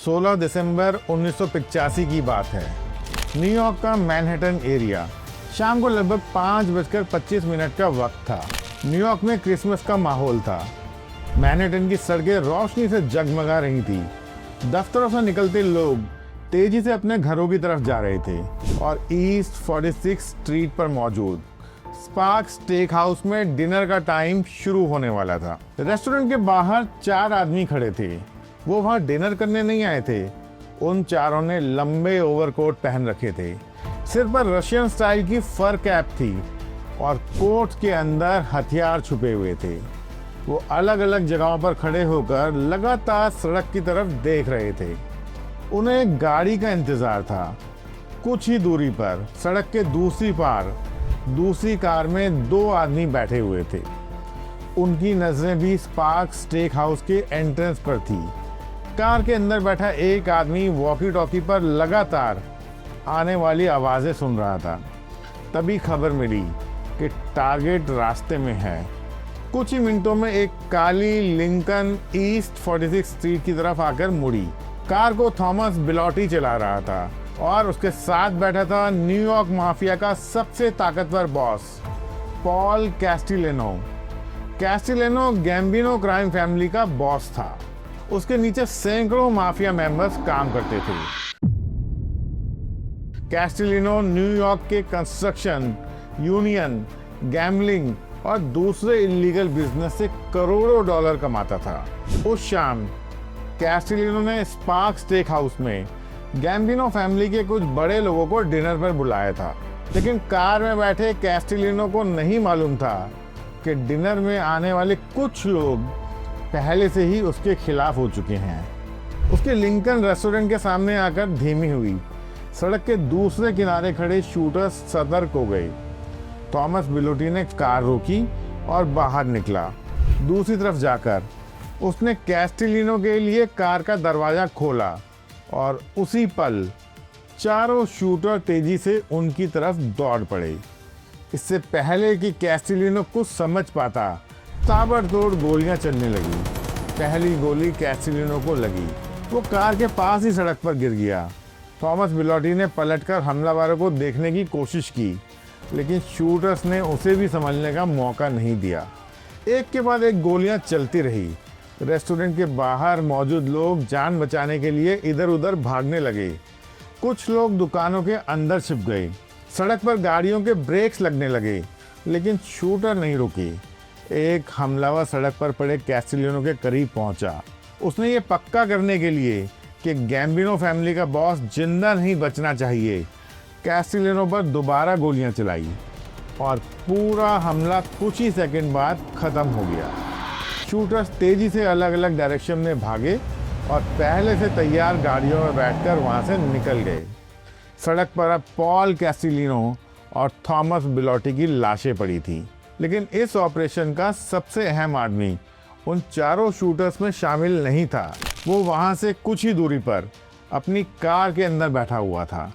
16 दिसंबर 1985 की बात है। न्यूयॉर्क का मैनहट्टन एरिया। शाम को लगभग 5:25 का वक्त था। न्यूयॉर्क में क्रिसमस का माहौल था। मैनहट्टन की सड़कें रोशनी से जगमगा रही थी। दफ्तरों से निकलते लोग तेजी से अपने घरों की तरफ जा रहे थे और ईस्ट 46 स्ट्रीट पर मौजूद स्पार्क स्टेक हाउस में डिनर का टाइम शुरू होने वाला था। रेस्टोरेंट के बाहर 4 आदमी खड़े थे। वो वहां डिनर करने नहीं आए थे। उन चारों ने लंबे ओवरकोट पहन रखे थे। सिर पर रशियन स्टाइल की फर कैप थी और कोट के अंदर हथियार छुपे हुए थे। वो अलग अलग जगहों पर खड़े होकर लगातार सड़क की तरफ देख रहे थे। उन्हें एक गाड़ी का इंतजार था। कुछ ही दूरी पर सड़क के दूसरी पार दूसरी कार में 2 आदमी बैठे हुए थे। उनकी नजरें भी स्पार्क स्टेक हाउस के एंट्रेंस पर थी। कार के अंदर बैठा एक आदमी वॉकी टॉकी पर लगातार आने वाली आवाजें सुन रहा था। तभी खबर मिली कि टारगेट रास्ते में है। कुछ ही मिनटों में एक काली लिंकन ईस्ट 46 स्ट्रीट की तरफ आकर मुड़ी। कार को थॉमस बिलॉटी चला रहा था और उसके साथ बैठा था न्यूयॉर्क माफिया का सबसे ताकतवर boss Paul Castellano. Castellano Gambino crime family का बॉस था। उसके नीचे सैकड़ों माफिया मेंबर्स काम करते थे। कैस्टिलिनो न्यूयॉर्क के कंस्ट्रक्शन, यूनियन, गैम्बलिंग और दूसरे इलीगल बिजनेस से करोड़ों डॉलर कमाता था। उस शाम कैस्टिलिनो ने स्पार्क स्टेक हाउस में गैम्बिनो फैमिली के कुछ बड़े लोगों को डिनर पर बुलाया था, लेकिन कार में बैठे कैस्टिलिनो को नहीं मालूम था कि डिनर में आने वाले कुछ लोग पहले से ही उसके खिलाफ हो चुके हैं। उसके लिंकन रेस्टोरेंट के सामने आकर धीमी हुई। सड़क के दूसरे किनारे खड़े शूटर्स सतर्क हो गए। थॉमस बिलोटी ने कार रोकी और बाहर निकला। दूसरी तरफ जाकर उसने कैस्टिलिनो के लिए कार का दरवाजा खोला और उसी पल चारों शूटर तेजी से उनकी तरफ दौड़ पड़े। इससे पहले कि कैस्टिलिनो कुछ समझ पाता, ताबड़तोड़ गोलियां चलने लगी। पहली गोली कैस्टिलिनो को लगी। वो कार के पास ही सड़क पर गिर गया। थॉमस बिलॉटी ने पलटकर हमलावरों को देखने की कोशिश की, लेकिन शूटर्स ने उसे भी संभलने का मौका नहीं दिया। एक के बाद एक गोलियां चलती रही। रेस्टोरेंट के बाहर मौजूद लोग जान बचाने के लिए इधर उधर भागने लगे। कुछ लोग दुकानों के अंदर छिप गए। सड़क पर गाड़ियों के ब्रेक्स लगने लगे, लेकिन शूटर नहीं रुके। एक हमलावर सड़क पर पड़े कैस्टिलिनो के करीब पहुंचा। उसने ये पक्का करने के लिए कि गैम्बिनो फैमिली का बॉस जिंदा नहीं बचना चाहिए, कैस्टिलिनो पर दोबारा गोलियां चलाई और पूरा हमला कुछ ही सेकंड बाद खत्म हो गया। शूटर्स तेजी से अलग अलग डायरेक्शन में भागे और पहले से तैयार गाड़ियों में बैठकर वहां से निकल गए। सड़क पर अब पॉल कैस्टिलिनो और थॉमस बिलॉटी की लाशें पड़ी थी, लेकिन इस ऑपरेशन का सबसे अहम आदमी उन चारों शूटर्स में शामिल नहीं था। वो वहां से कुछ ही दूरी पर अपनी कार के अंदर बैठा हुआ था।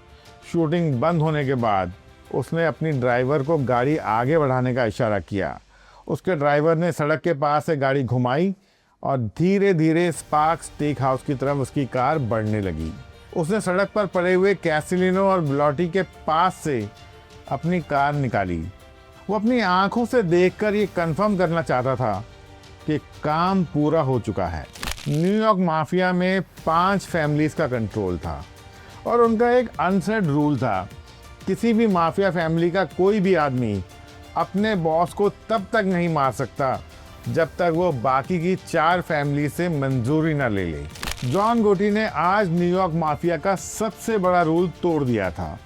शूटिंग बंद होने के बाद उसने अपनी ड्राइवर को गाड़ी आगे बढ़ाने का इशारा किया। उसके ड्राइवर ने सड़क के पास से गाड़ी घुमाई और धीरे धीरे स्पार्क स्टेक हाउस की तरफ उसकी कार बढ़ने लगी। उसने सड़क पर पड़े हुए कैस्टिलिनो और बिलॉटी के पास से अपनी कार निकाली। वो अपनी आंखों से देखकर ये कंफर्म करना चाहता था कि काम पूरा हो चुका है। न्यूयॉर्क माफिया में 5 फैमिलीज का कंट्रोल था और उनका एक अनसेट रूल था। किसी भी माफिया फैमिली का कोई भी आदमी अपने बॉस को तब तक नहीं मार सकता जब तक वो बाकी की 4 फैमिली से मंजूरी न ले ले। जॉन गोटी ने आज न्यूयॉर्क माफिया का सबसे बड़ा रूल तोड़ दिया था।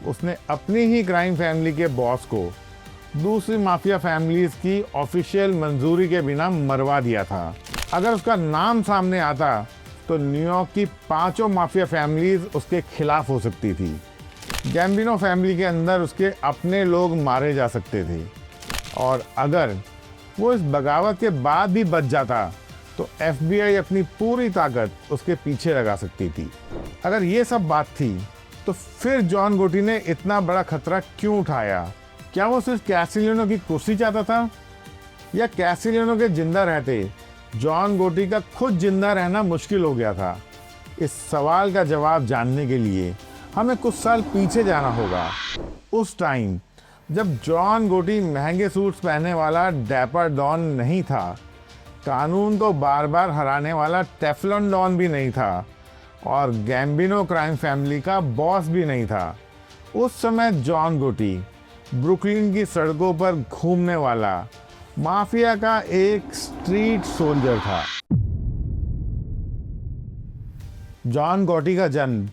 उसने अपनी ही क्राइम फैमिली के बॉस को दूसरी माफिया फैमिलीज की ऑफिशियल मंजूरी के बिना मरवा दिया था। अगर उसका नाम सामने आता तो न्यूयॉर्क की 5 माफिया फैमिलीज उसके खिलाफ हो सकती थी। गैम्बिनो फैमिली के अंदर उसके अपने लोग मारे जा सकते थे और अगर वो इस बगावत के बाद भी बच जाता तो FBI अपनी पूरी ताकत उसके पीछे लगा सकती थी। अगर ये सब बात थी तो फिर जॉन गोटी ने इतना बड़ा खतरा क्यों उठाया? क्या वो सिर्फ कैस्टिलिनो की कुर्सी चाहता था या कैस्टिलिनो के जिंदा रहते जॉन गोटी का खुद जिंदा रहना मुश्किल हो गया था? इस सवाल का जवाब जानने के लिए हमें कुछ साल पीछे जाना होगा। उस टाइम जब जॉन गोटी महंगे सूट्स पहनने वाला डैपर डॉन नहीं था, कानून को बार बार हराने वाला टेफ्लॉन डॉन भी नहीं था और गैम्बिनो क्राइम फैमिली का बॉस भी नहीं था। उस समय जॉन गोटी ब्रुकलिन की सड़कों पर घूमने वाला माफिया का एक स्ट्रीट सोल्जर था। जॉन गोटी का जन्म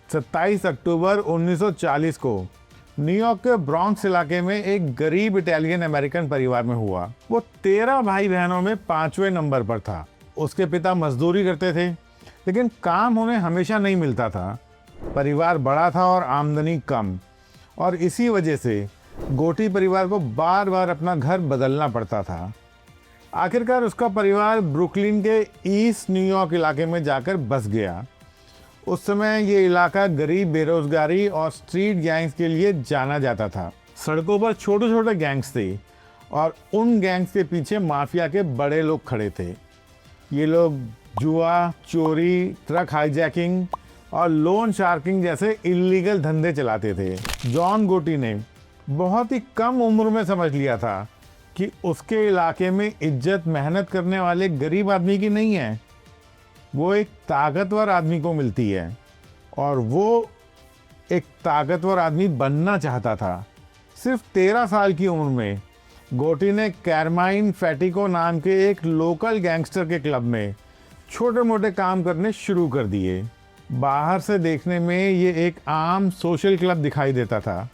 27 अक्टूबर 1940 को न्यूयॉर्क के ब्रॉन्क्स इलाके में एक गरीब इटालियन अमेरिकन परिवार में हुआ। वो 13 भाई बहनों में 5वें नंबर पर था। उसके पिता मजदूरी करते थे, लेकिन काम उन्हें हमेशा नहीं मिलता था। परिवार बड़ा था और आमदनी कम, और इसी वजह से गोटी परिवार को बार बार अपना घर बदलना पड़ता था। आखिरकार उसका परिवार ब्रुकलिन के ईस्ट न्यूयॉर्क इलाके में जाकर बस गया। उस समय ये इलाका गरीब, बेरोजगारी और स्ट्रीट गैंग्स के लिए जाना जाता था। सड़कों पर छोटे छोटे गैंग्स थे और उन गैंग्स के पीछे माफिया के बड़े लोग खड़े थे। ये लोग जुआ, चोरी, ट्रक हाईजैकिंग और लोन शार्किंग जैसे इल्लीगल धंधे चलाते थे। जॉन गोटी ने बहुत ही कम उम्र में समझ लिया था कि उसके इलाके में इज्जत मेहनत करने वाले गरीब आदमी की नहीं है, वो एक ताकतवर आदमी को मिलती है, और वो एक ताकतवर आदमी बनना चाहता था। सिर्फ 13 साल की उम्र में गोटी ने कैरमाइन फैटिको नाम के एक लोकल गैंगस्टर के क्लब में छोटे मोटे काम करने शुरू कर दिए। बाहर से देखने में ये एक आम सोशल क्लब दिखाई देता था,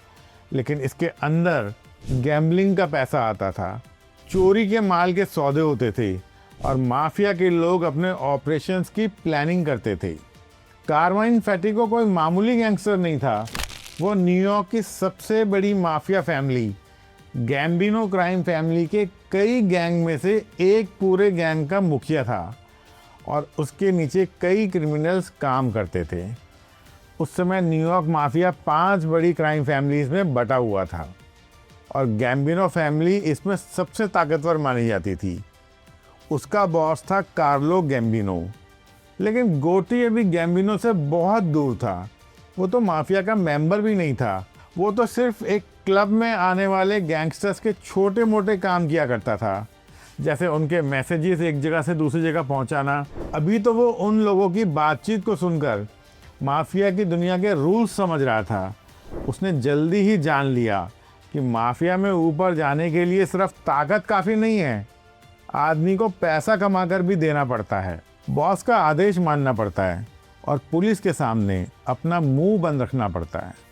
लेकिन इसके अंदर गैम्बलिंग का पैसा आता था, चोरी के माल के सौदे होते थे और माफिया के लोग अपने ऑपरेशंस की प्लानिंग करते थे। कारमाइन फैटिको कोई मामूली गैंगस्टर नहीं था, वो न्यूयॉर्क की सबसे बड़ी mafia family Gambino crime family के कई गैंग में से एक पूरे गैंग का मुखिया था, और उसके नीचे कई क्रिमिनल्स काम करते थे। उस समय न्यूयॉर्क माफिया 5 बड़ी क्राइम फैमिलीज में बटा हुआ था, और गैम्बिनो फैमिली इसमें सबसे ताकतवर मानी जाती थी। उसका बॉस था कार्लो गैम्बिनो, लेकिन गोटी अभी गैम्बिनो से बहुत दूर था। वो तो माफिया का मेंबर भी नहीं था, वो तो सिर्फ एक क्लब में आने वाले गैंगस्टर्स के छोटे मोटे काम किया करता था, जैसे उनके मैसेजेस एक जगह से दूसरी जगह पहुंचाना। अभी तो वो उन लोगों की बातचीत को सुनकर माफिया की दुनिया के रूल्स समझ रहा था। उसने जल्दी ही जान लिया कि माफिया में ऊपर जाने के लिए सिर्फ ताकत काफ़ी नहीं है, आदमी को पैसा कमाकर भी देना पड़ता है, बॉस का आदेश मानना पड़ता है और पुलिस के सामने अपना मुंह बंद रखना पड़ता है।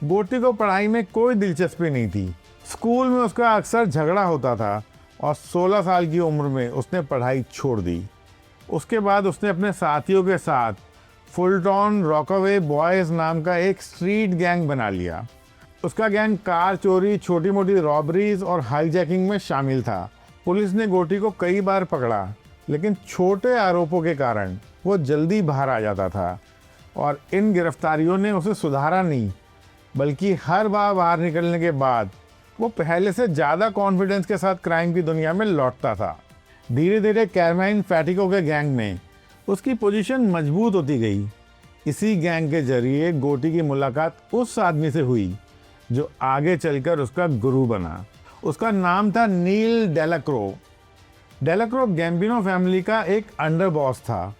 गोटी को पढ़ाई में कोई दिलचस्पी नहीं थी। स्कूल में उसका अक्सर झगड़ा होता था और 16 साल की उम्र में उसने पढ़ाई छोड़ दी। उसके बाद उसने अपने साथियों के साथ फुलटॉन रॉकअवे बॉयज़ नाम का एक स्ट्रीट गैंग बना लिया। उसका गैंग कार चोरी, छोटी मोटी रॉबरीज और हाईजैकिंग में शामिल था। पुलिस ने गोटी को कई बार पकड़ा, लेकिन छोटे आरोपों के कारण वो जल्दी बाहर आ जाता था, और इन गिरफ्तारियों ने उसे सुधारा नहीं, बल्कि हर बार बाहर निकलने के बाद वो पहले से ज़्यादा कॉन्फिडेंस के साथ क्राइम की दुनिया में लौटता था। धीरे धीरे कैरमाइन फैटिको के गैंग में उसकी पोजीशन मजबूत होती गई। इसी गैंग के जरिए गोटी की मुलाकात उस आदमी से हुई जो आगे चलकर उसका गुरु बना। उसका नाम था नील डेलाक्रो। डेलाक्रो गैम्बिनो फैमिली का एक अंडर बॉस था।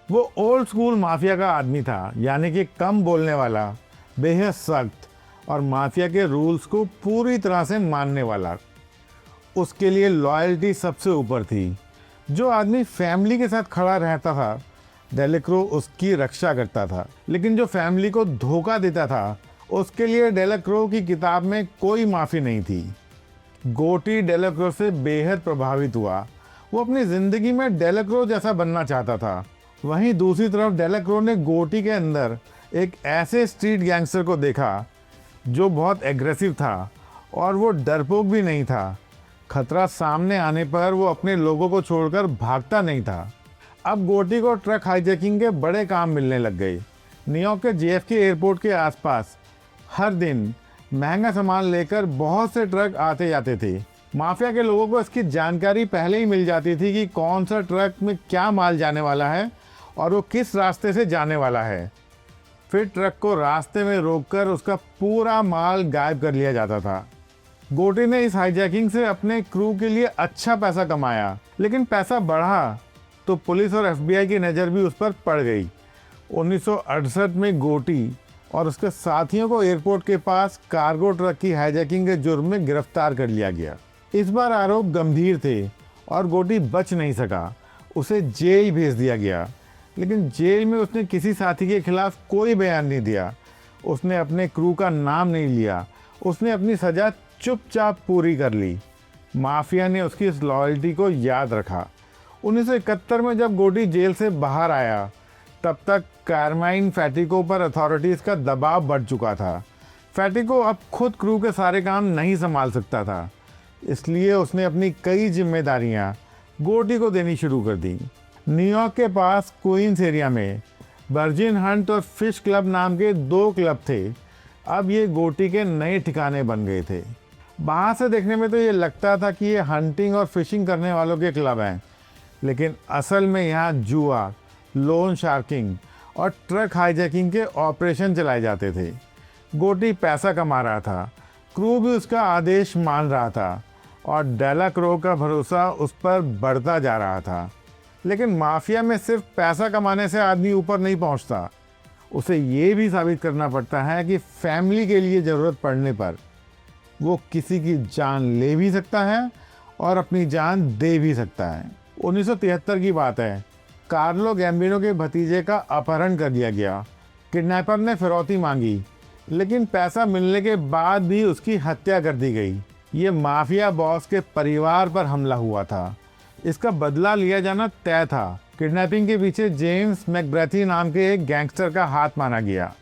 वो ओल्ड स्कूल माफिया का आदमी था, यानी कि कम बोलने वाला, बेहद सख्त और माफिया के रूल्स को पूरी तरह से मानने वाला। उसके लिए लॉयल्टी सबसे ऊपर थी। जो आदमी फैमिली के साथ खड़ा रहता था, डेलाक्रो उसकी रक्षा करता था, लेकिन जो फैमिली को धोखा देता था, उसके लिए डेलाक्रो की किताब में कोई माफ़ी नहीं थी। गोटी डेलाक्रो से बेहद प्रभावित हुआ। वो अपनी ज़िंदगी में डेलाक्रो जैसा बनना चाहता था। वहीं दूसरी तरफ डेलाक्रो ने गोटी के अंदर एक ऐसे स्ट्रीट गैंगस्टर को देखा जो बहुत एग्रेसिव था, और वो डरपोक भी नहीं था। खतरा सामने आने पर वो अपने लोगों को छोड़कर भागता नहीं था। अब गोटी को ट्रक हाईजैकिंग के बड़े काम मिलने लग गए। न्यूयॉर्क के JFK एयरपोर्ट के आसपास हर दिन महंगा सामान लेकर बहुत से ट्रक आते जाते थे। माफिया के लोगों को इसकी जानकारी पहले ही मिल जाती थी कि कौन सा ट्रक में क्या माल जाने वाला है और वो किस रास्ते से जाने वाला है। फिर ट्रक को रास्ते में रोककर उसका पूरा माल गायब कर लिया जाता था। गोटी ने इस हाईजैकिंग से अपने क्रू के लिए अच्छा पैसा कमाया, लेकिन पैसा बढ़ा तो पुलिस और FBI की नज़र भी उस पर पड़ गई। 1968 में गोटी और उसके साथियों को एयरपोर्ट के पास कार्गो ट्रक की हाईजैकिंग के जुर्म में गिरफ्तार कर लिया गया। इस बार आरोप गंभीर थे और गोटी बच नहीं सका। उसे जेल भेज दिया गया, लेकिन जेल में उसने किसी साथी के खिलाफ कोई बयान नहीं दिया। उसने अपने क्रू का नाम नहीं लिया। उसने अपनी सज़ा चुपचाप पूरी कर ली। माफिया ने उसकी इस लॉयल्टी को याद रखा। 1971 में जब गोटी जेल से बाहर आया, तब तक कारमाइन फैटिको पर अथॉरिटीज़ का दबाव बढ़ चुका था। फैटिको अब खुद क्रू के सारे काम नहीं संभाल सकता था, इसलिए उसने अपनी कई जिम्मेदारियां गोटी को देनी शुरू कर दी। न्यूयॉर्क के पास क्वींस एरिया में वर्जिन हंट और फिश क्लब नाम के 2 क्लब थे। अब ये गोटी के नए ठिकाने बन गए थे। बाहर से देखने में तो ये लगता था कि ये हंटिंग और फिशिंग करने वालों के क्लब हैं, लेकिन असल में यहाँ जुआ, लोन शार्किंग और ट्रक हाईजैकिंग के ऑपरेशन चलाए जाते थे। गोटी पैसा कमा रहा था, क्रू भी उसका आदेश मान रहा था और डेलाक्रो का भरोसा उस पर बढ़ता जा रहा था। लेकिन माफिया में सिर्फ पैसा कमाने से आदमी ऊपर नहीं पहुंचता। उसे ये भी साबित करना पड़ता है कि फैमिली के लिए ज़रूरत पड़ने पर वो किसी की जान ले भी सकता है और अपनी जान दे भी सकता है। 1973 की बात है। कार्लो गैम्बिनो के भतीजे का अपहरण कर लिया गया। किडनैपर ने फिरौती मांगी, लेकिन पैसा मिलने के बाद भी उसकी हत्या कर दी गई। ये माफिया बॉस के परिवार पर हमला हुआ था। इसका बदला लिया जाना तय था। किडनैपिंग के पीछे जेम्स मैकब्रैथी नाम के एक गैंगस्टर का हाथ माना गया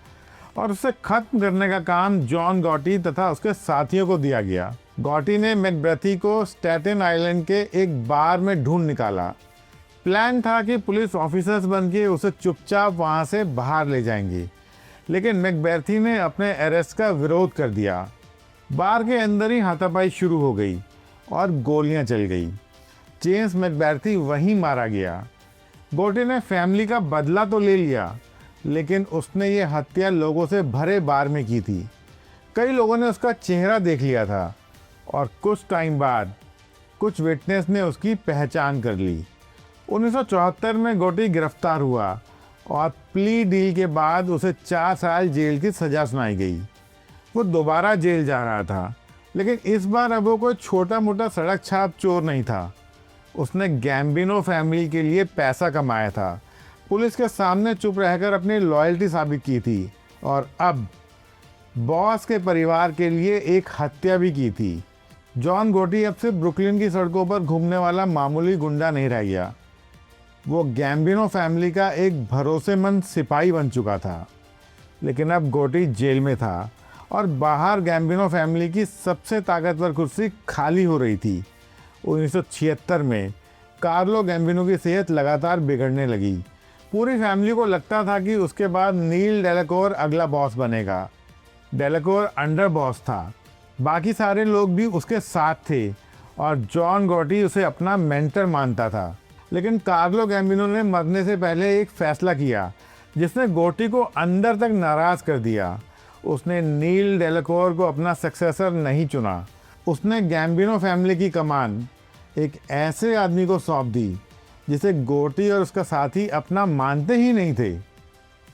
और उसे खत्म करने का काम जॉन गॉटी तथा उसके साथियों को दिया गया। गॉटी ने मैकब्रैथी को स्टैटेन आइलैंड के एक बार में ढूंढ निकाला। प्लान था कि पुलिस ऑफिसर्स बनके उसे चुपचाप वहां से बाहर ले जाएंगे, लेकिन मैकब्रैथी ने अपने अरेस्ट का विरोध कर दिया। बार के अंदर ही हाथापाई शुरू हो गई और गोलियां चल गई। जेम्स मैकब्रैथी वहीं मारा गया। गोटी ने फैमिली का बदला तो ले लिया, लेकिन उसने ये हत्या लोगों से भरे बार में की थी। कई लोगों ने उसका चेहरा देख लिया था और कुछ टाइम बाद कुछ विटनेस ने उसकी पहचान कर ली। 1974 में गोटी गिरफ्तार हुआ और प्ली डील के बाद उसे 4 साल जेल की सज़ा सुनाई गई। वो दोबारा जेल जा रहा था, लेकिन इस बार अब वो कोई छोटा मोटा सड़क छाप चोर नहीं था। उसने गैम्बिनो फैमिली के लिए पैसा कमाया था, पुलिस के सामने चुप रहकर अपनी लॉयल्टी साबित की थी और अब बॉस के परिवार के लिए एक हत्या भी की थी। जॉन गोटी अब से ब्रुकलिन की सड़कों पर घूमने वाला मामूली गुंडा नहीं रह गया। वो गैम्बिनो फैमिली का एक भरोसेमंद सिपाही बन चुका था। लेकिन अब गोटी जेल में था और बाहर गैम्बिनो फैमिली की सबसे ताकतवर कुर्सी खाली हो रही थी। 1976 में कार्लो गैम्बिनो की सेहत लगातार बिगड़ने लगी। पूरी फैमिली को लगता था कि उसके बाद नील डेलाकोर अगला बॉस बनेगा। डेलाकोर अंडर बॉस था, बाकी सारे लोग भी उसके साथ थे और जॉन गोटी उसे अपना मेंटर मानता था। लेकिन कार्लो गैम्बिनो ने मरने से पहले एक फैसला किया जिसने गोटी को अंदर तक नाराज कर दिया। उसने नील डेलाकोर को अपना सक्सेसर नहीं चुना। उसने गैम्बिनो फैमिली की कमान एक ऐसे आदमी को सौंप दी जिसे गोटी और उसका साथी अपना मानते ही नहीं थे।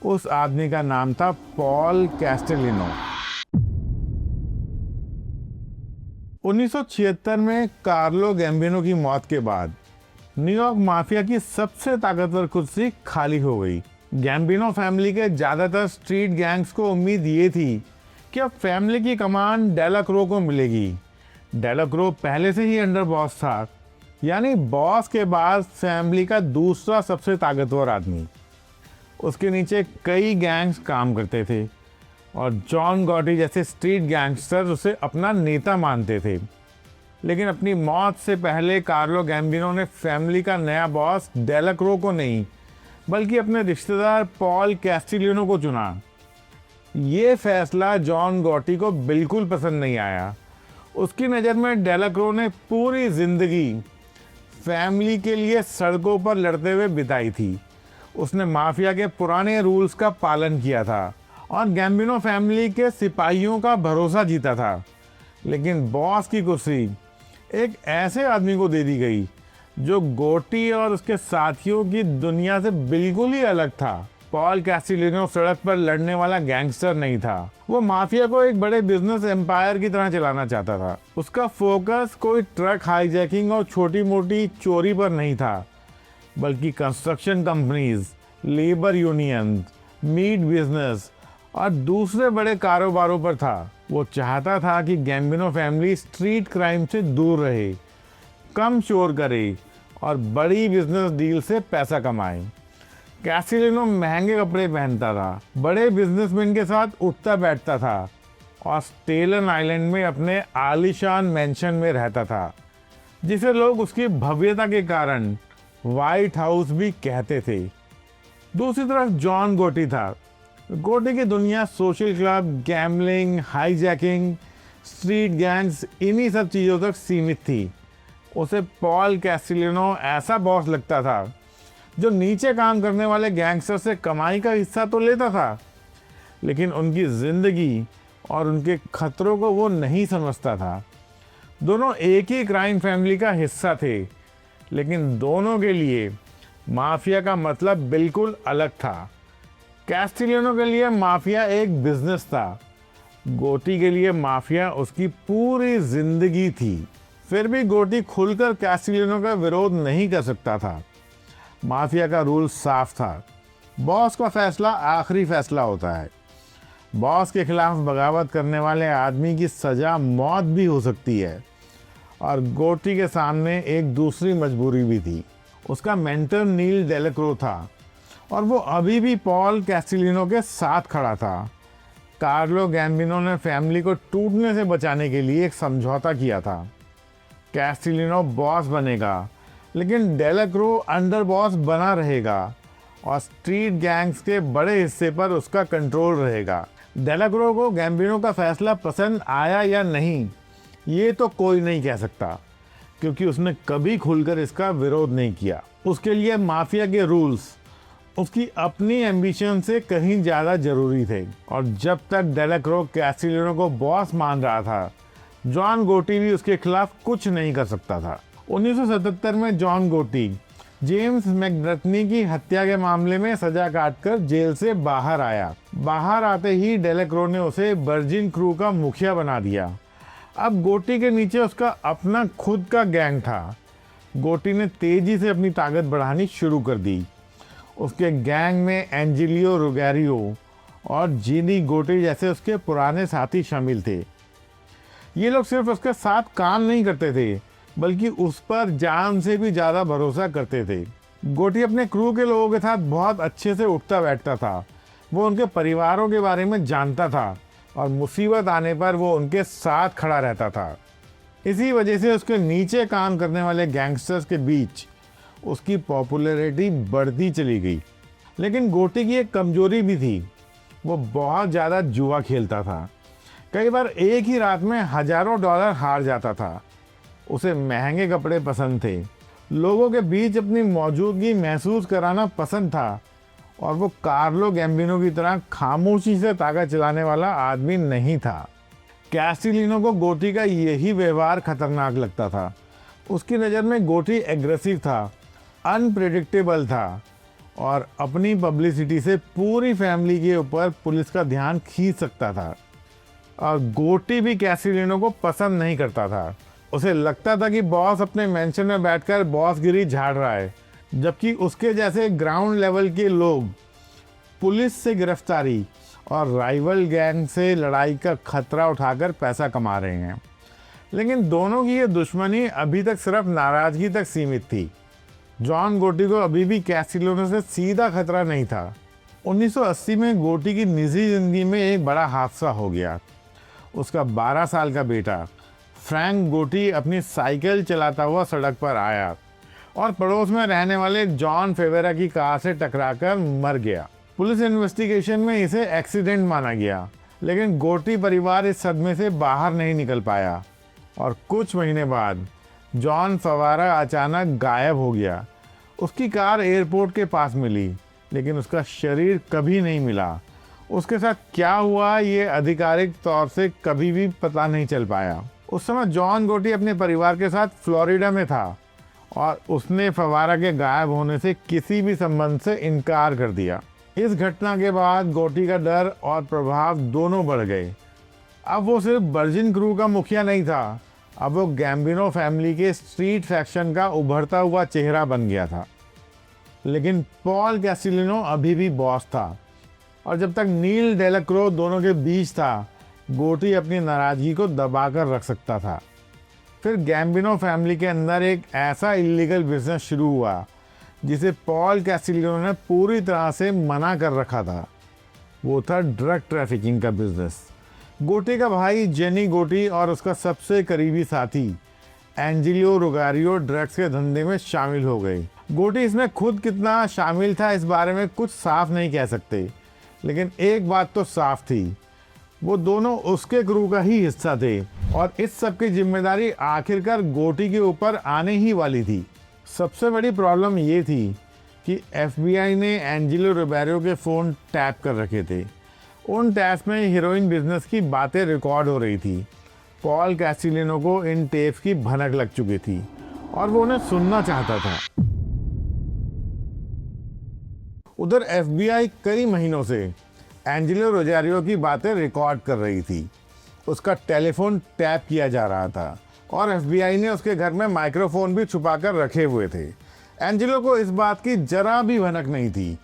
उस आदमी का नाम था पॉल कैस्टेलिनो। 1976 में कार्लो गैम्बिनो की मौत के बाद न्यूयॉर्क माफिया की सबसे ताकतवर कुर्सी खाली हो गई। गैम्बिनो फैमिली के ज़्यादातर स्ट्रीट गैंग्स को उम्मीद ये थी कि अब फैमिली की कमान डेलाक्रो को मिलेगी। डेलाक्रो पहले से ही अंडर बॉस था, यानी बॉस के बाद फैमिली का दूसरा सबसे ताकतवर आदमी। उसके नीचे कई गैंग्स काम करते थे और जॉन गॉटी जैसे स्ट्रीट गैंगस्टर उसे अपना नेता मानते थे। लेकिन अपनी मौत से पहले कार्लो गैम्बिनो ने फैमिली का नया बॉस डेलाक्रो को नहीं, बल्कि अपने रिश्तेदार पॉल कैस्टिलिनो को चुना। ये फैसला जॉन गॉटी को बिल्कुल पसंद नहीं आया। उसकी नज़र में डेलाक्रो ने पूरी जिंदगी फैमिली के लिए सड़कों पर लड़ते हुए बिताई थी। उसने माफिया के पुराने रूल्स का पालन किया था और गैम्बिनो फैमिली के सिपाहियों का भरोसा जीता था। लेकिन बॉस की कुर्सी एक ऐसे आदमी को दे दी गई जो गोटी और उसके साथियों की दुनिया से बिल्कुल ही अलग था। पॉल कैस्टिलिनो सड़क पर लड़ने वाला गैंगस्टर नहीं था, वो माफिया को एक बड़े बिजनेस एम्पायर की तरह चलाना चाहता था। उसका फोकस कोई ट्रक हाईजैकिंग और छोटी मोटी चोरी पर नहीं था, बल्कि construction companies, labour union, meat business और दूसरे बड़े कारोबारों पर था। वो चाहता था कि गैम्बिनो फैमिली स्ट्रीट क्राइम से दूर रहे, कम चोर करे और बड़ी बिजनेस डील से पैसा कमाए। कैस्टिलिनो महंगे कपड़े पहनता था, बड़े बिजनेसमैन के साथ उठता बैठता था और स्टेलन आइलैंड में अपने आलीशान मैंशन में रहता था, जिसे लोग उसकी भव्यता के कारण व्हाइट हाउस भी कहते थे। दूसरी तरफ जॉन गोटी था। गोटी की दुनिया social club, gambling, hijacking, street gangs, इन्हीं सब चीज़ों तक सीमित थी। उसे पॉल कैस्टिलिनो ऐसा बॉस लगता था जो नीचे काम करने वाले गैंगस्टर से कमाई का हिस्सा तो लेता था, लेकिन उनकी जिंदगी और उनके खतरों को वो नहीं समझता था। दोनों एक ही क्राइम फैमिली का हिस्सा थे, लेकिन दोनों के लिए माफिया का मतलब बिल्कुल अलग था। कैस्टिलिनो के लिए माफिया एक बिजनेस था, गोटी के लिए माफिया उसकी पूरी जिंदगी थी। फिर भी गोटी खुलकर कैस्टिलिनो का विरोध नहीं कर सकता था। माफिया का रूल साफ था, बॉस का फैसला आखिरी फैसला होता है। बॉस के खिलाफ बगावत करने वाले आदमी की सजा मौत भी हो सकती है। और गोटी के सामने एक दूसरी मजबूरी भी थी। उसका मेंटर नील डेलाक्रो था और वो अभी भी पॉल कैस्टिलिनो के साथ खड़ा था। कार्लो गैम्बिनो ने फैमिली को टूटने से बचाने के लिए एक समझौता किया था। कैस्टिलिनो बॉस बनेगा, लेकिन डेलाक्रो अंडर बॉस बना रहेगा और स्ट्रीट गैंग्स के बड़े हिस्से पर उसका कंट्रोल रहेगा। डेलाक्रो को गैम्बिनो का फैसला पसंद आया या नहीं, ये तो कोई नहीं कह सकता, क्योंकि उसने कभी खुलकर इसका विरोध नहीं किया। उसके लिए माफिया के रूल्स उसकी अपनी एम्बिशन से कहीं ज़्यादा जरूरी थे। और जब तक डेलाक्रो कैस्टिलिनो को बॉस मान रहा था, जॉन गोटी भी उसके खिलाफ कुछ नहीं कर सकता था। 1977 में जॉन गोटी जेम्स मैकडर्थनी की हत्या के मामले में सजा काटकर जेल से बाहर आया। बाहर आते ही डेलाक्रो ने उसे वर्जिन क्रू का मुखिया बना दिया। अब गोटी के नीचे उसका अपना खुद का गैंग था। गोटी ने तेजी से अपनी ताकत बढ़ानी शुरू कर दी। उसके गैंग में एंजिलियो रुगैरियो और जीनी गोटी जैसे उसके पुराने साथी शामिल थे। ये लोग सिर्फ उसके साथ काम नहीं करते थे, बल्कि उस पर जान से भी ज़्यादा भरोसा करते थे। गोटी अपने क्रू के लोगों के साथ बहुत अच्छे से उठता बैठता था। वो उनके परिवारों के बारे में जानता था और मुसीबत आने पर वो उनके साथ खड़ा रहता था। इसी वजह से उसके नीचे काम करने वाले गैंगस्टर्स के बीच उसकी पॉपुलैरिटी बढ़ती चली गई। लेकिन गोटी की एक कमजोरी भी थी, वो बहुत ज़्यादा जुआ खेलता था। कई बार एक ही रात में हजारों डॉलर हार जाता था। उसे महंगे कपड़े पसंद थे, लोगों के बीच अपनी मौजूदगी महसूस कराना पसंद था, और वो कार्लो गैम्बिनो की तरह खामोशी से ताकत चलाने वाला आदमी नहीं था। कैस्टिलिनो को गोटी का यही व्यवहार खतरनाक लगता था। उसकी नज़र में गोटी एग्रेसिव था, अनप्रेडिक्टेबल था और अपनी पब्लिसिटी से पूरी फैमिली के ऊपर पुलिस का ध्यान खींच सकता था। और गोटी भी कैस्टिलिनो को पसंद नहीं करता था। उसे लगता था कि बॉस अपने मेंशन में बैठकर बॉसगिरी झाड़ रहा है, जबकि उसके जैसे ग्राउंड लेवल के लोग पुलिस से गिरफ्तारी और राइवल गैंग से लड़ाई का खतरा उठाकर पैसा कमा रहे हैं। लेकिन दोनों की ये दुश्मनी अभी तक सिर्फ नाराजगी तक सीमित थी। जॉन गोटी को अभी भी कैस्टिलिनो से सीधा खतरा नहीं था। 1980 में गोटी की निजी जिंदगी में एक बड़ा हादसा हो गया। उसका 12 साल का बेटा फ्रैंक गोटी अपनी साइकिल चलाता हुआ सड़क पर आया और पड़ोस में रहने वाले जॉन फेवेरा की कार से टकराकर मर गया। पुलिस इन्वेस्टिगेशन में इसे एक्सीडेंट माना गया, लेकिन गोटी परिवार इस सदमे से बाहर नहीं निकल पाया और कुछ महीने बाद जॉन फेवेरा अचानक गायब हो गया। उसकी कार एयरपोर्ट के पास मिली, लेकिन उसका शरीर कभी नहीं मिला। उसके साथ क्या हुआ ये आधिकारिक तौर से कभी भी पता नहीं चल पाया। उस समय जॉन गोटी अपने परिवार के साथ फ्लोरिडा में था और उसने फवारा के गायब होने से किसी भी संबंध से इनकार कर दिया। इस घटना के बाद गोटी का डर और प्रभाव दोनों बढ़ गए। अब वो सिर्फ वर्जिन क्रू का मुखिया नहीं था, अब वो गैम्बिनो फैमिली के स्ट्रीट फैक्शन का उभरता हुआ चेहरा बन गया था। लेकिन पॉल कैसिलिनो अभी भी बॉस था और जब तक नील डेलाक्रो दोनों के बीच था, गोटी अपनी नाराजगी को दबाकर रख सकता था। फिर गैम्बिनो फैमिली के अंदर एक ऐसा इलीगल बिजनेस शुरू हुआ जिसे पॉल कैसिलिनो ने पूरी तरह से मना कर रखा था। वो था ड्रग ट्रैफिकिंग का बिजनेस। गोटी का भाई जेनी गोटी और उसका सबसे करीबी साथी एंजिलो रोगारियो ड्रग्स के धंधे में शामिल हो गए। गोटी इसमें खुद कितना शामिल था इस बारे में कुछ साफ नहीं कह सकते, लेकिन एक बात तो साफ थी, वो दोनों उसके क्रू का ही हिस्सा थे और इस सब की जिम्मेदारी आखिरकार गोटी के ऊपर आने ही वाली थी। सबसे बड़ी प्रॉब्लम ये थी कि एफबीआई ने एंजिलो रोबेरो के फ़ोन टैप कर रखे थे। उन टैप्स में हीरोइन बिजनेस की बातें रिकॉर्ड हो रही थी। पॉल कैसिलिनो को इन टेप्स की भनक लग चुकी थी और वो उन्हें सुनना चाहता था। उधर एफबीआई कई महीनों से एंजिलो रोजारियो की बातें रिकॉर्ड कर रही थी। उसका टेलीफोन टैप किया जा रहा था और एफबीआई ने उसके घर में माइक्रोफोन भी छुपाकर रखे हुए थे। एंजिलो को इस बात की जरा भी भनक नहीं थी।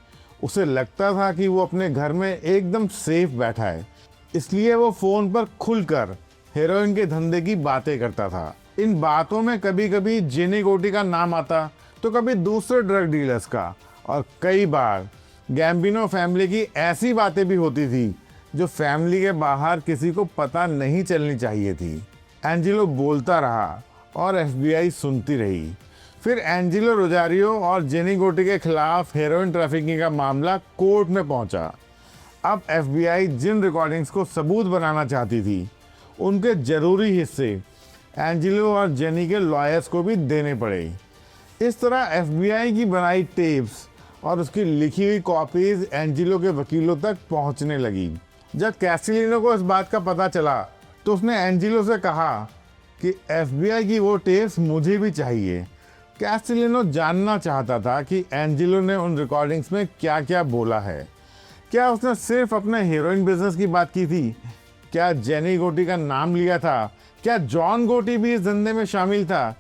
उसे लगता था कि वो अपने घर में एकदम सेफ बैठा है, इसलिए वो फ़ोन पर खुलकर हेरोइन के धंधे की बातें करता था। इन बातों में कभी कभी जेनी गोटी का नाम आता तो कभी दूसरे ड्रग डीलर्स का, और कई बार गैम्बिनो फैमिली की ऐसी बातें भी होती थी जो फैमिली के बाहर किसी को पता नहीं चलनी चाहिए थी। एंजिलो बोलता रहा और एफबीआई सुनती रही। फिर एंजिलो रोजारियो और जेनी गोटी के खिलाफ हेरोइन ट्रैफिकिंग का मामला कोर्ट में पहुंचा। अब एफबीआई जिन रिकॉर्डिंग्स को सबूत बनाना चाहती थी, उनके जरूरी हिस्से एंजिलो और जेनी के लॉयर्स को भी देने पड़े। इस तरह एफबीआई की बनाई टेप्स और उसकी लिखी हुई कॉपीज एंजिलो के वकीलों तक पहुंचने लगी। जब कैसिलिनो को इस बात का पता चला तो उसने एंजिलो से कहा कि एफबीआई की वो टेप्स मुझे भी चाहिए। कैसिलिनो जानना चाहता था कि एंजिलो ने उन रिकॉर्डिंग्स में क्या क्या बोला है। क्या उसने सिर्फ अपने हीरोइन बिजनेस की बात की थी? क्या जेनी गोटी का नाम लिया था? क्या जॉन गोटी भी इस धंधे में शामिल था?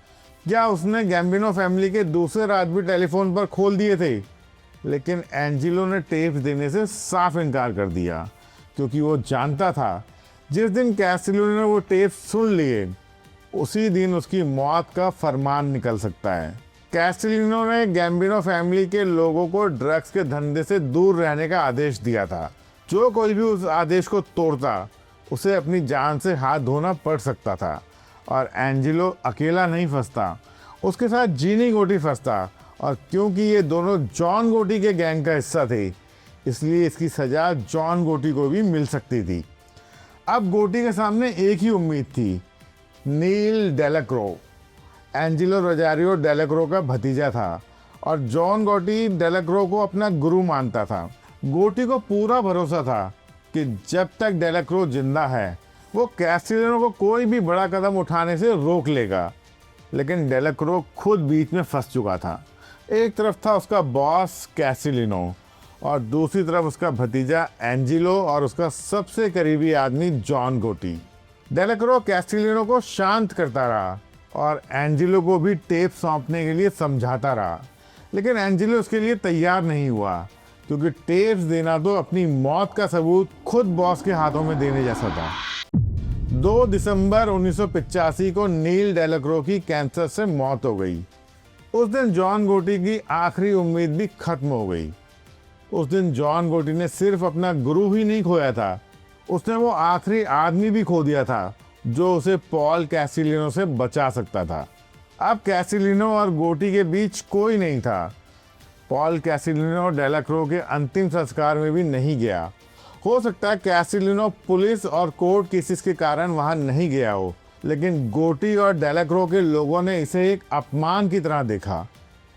क्या उसने गैम्बिनो फैमिली के दूसरे रात भी टेलीफोन पर खोल दिए थे? लेकिन एंजिलो ने टेप्स देने से साफ इनकार कर दिया, क्योंकि वो जानता था जिस दिन कैसिलिनो ने वो टेप्स सुन लिए, उसी दिन उसकी मौत का फरमान निकल सकता है। कैसिलिनो ने गैम्बिनो फैमिली के लोगों को ड्रग्स के धंधे से दूर रहने का आदेश दिया था। जो कोई भी उस आदेश को तोड़ता, उसे अपनी जान से हाथ धोना पड़ सकता था। और एंजिलो अकेला नहीं फंसता, उसके साथ जेनी गोटी फंसता, और क्योंकि ये दोनों जॉन गोटी के गैंग का हिस्सा थे, इसलिए इसकी सज़ा जॉन गोटी को भी मिल सकती थी। अब गोटी के सामने एक ही उम्मीद थी, नील डेलाक्रो। एंजिलो रोजारियो डेलाक्रो का भतीजा था और जॉन गोटी डेलाक्रो को अपना गुरु मानता था। गोटी को पूरा भरोसा था कि जब तक डेलाक्रो जिंदा है, वो कैसिलिनो को कोई भी बड़ा कदम उठाने से रोक लेगा। लेकिन डेलाक्रो खुद बीच में फंस चुका था। एक तरफ था उसका बॉस कैसिलिनो और दूसरी तरफ उसका भतीजा एंजिलो और उसका सबसे करीबी आदमी जॉन गोटी। डेलाक्रो कैसिलिनो को शांत करता रहा और एंजिलो को भी टेप सौंपने के लिए समझाता रहा, लेकिन एंजिलो उसके लिए तैयार नहीं हुआ, क्योंकि टेप्स देना तो अपनी मौत का सबूत खुद बॉस के हाथों में देने जैसा था। 2 दिसंबर 1985 को नील डेलाक्रो की कैंसर से मौत हो गई। उस दिन जॉन गोटी की आखिरी उम्मीद भी खत्म हो गई। उस दिन जॉन गोटी ने सिर्फ अपना गुरु ही नहीं खोया था, उसने वो आखिरी आदमी भी खो दिया था जो उसे पॉल कैसिलिनो से बचा सकता था। अब कैसिलिनो और गोटी के बीच कोई नहीं था। पॉल कैसिलिनो डेलाक्रो के अंतिम संस्कार में भी नहीं गया। हो सकता है कैसिलिनो पुलिस और कोर्ट केसेस के कारण वहां नहीं गया हो, लेकिन गोटी और डेलाक्रो के लोगों ने इसे एक अपमान की तरह देखा।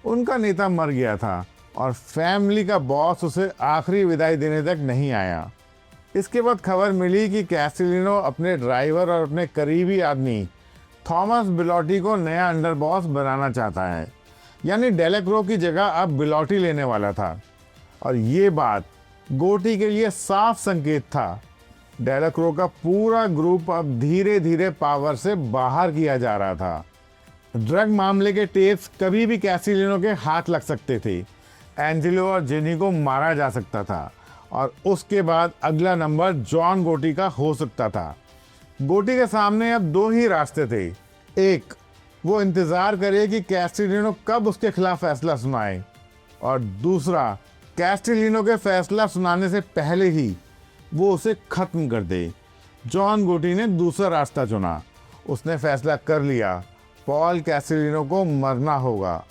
उनका नेता मर गया था और फैमिली का बॉस उसे आखिरी विदाई देने तक नहीं आया। इसके बाद खबर मिली कि कैसिलिनो अपने ड्राइवर और अपने करीबी आदमी थॉमस बिलोटी को नया अंडर बॉस बनाना चाहता है, यानी डेलाक्रो की जगह अब बिलोटी लेने वाला था। और ये बात गोटी के लिए साफ संकेत था। डेलाक्रो का पूरा ग्रुप अब धीरे धीरे पावर से बाहर किया जा रहा था। ड्रग मामले के टेप्स कभी भी कैसिलिनो के हाथ लग सकते थे। एंजेलो और जेनी को मारा जा सकता था और उसके बाद अगला नंबर जॉन गोटी का हो सकता था। गोटी के सामने अब दो ही रास्ते थे। एक, वो इंतजार करे कि कैस्टिलिनो कब उसके खिलाफ फैसला सुनाए, और दूसरा, कैस्टिलिनो के फैसला सुनाने से पहले ही वो उसे खत्म कर दे। जॉन गोटी ने दूसरा रास्ता चुना। उसने फैसला कर लिया, पॉल कैस्टिलिनो को मरना होगा।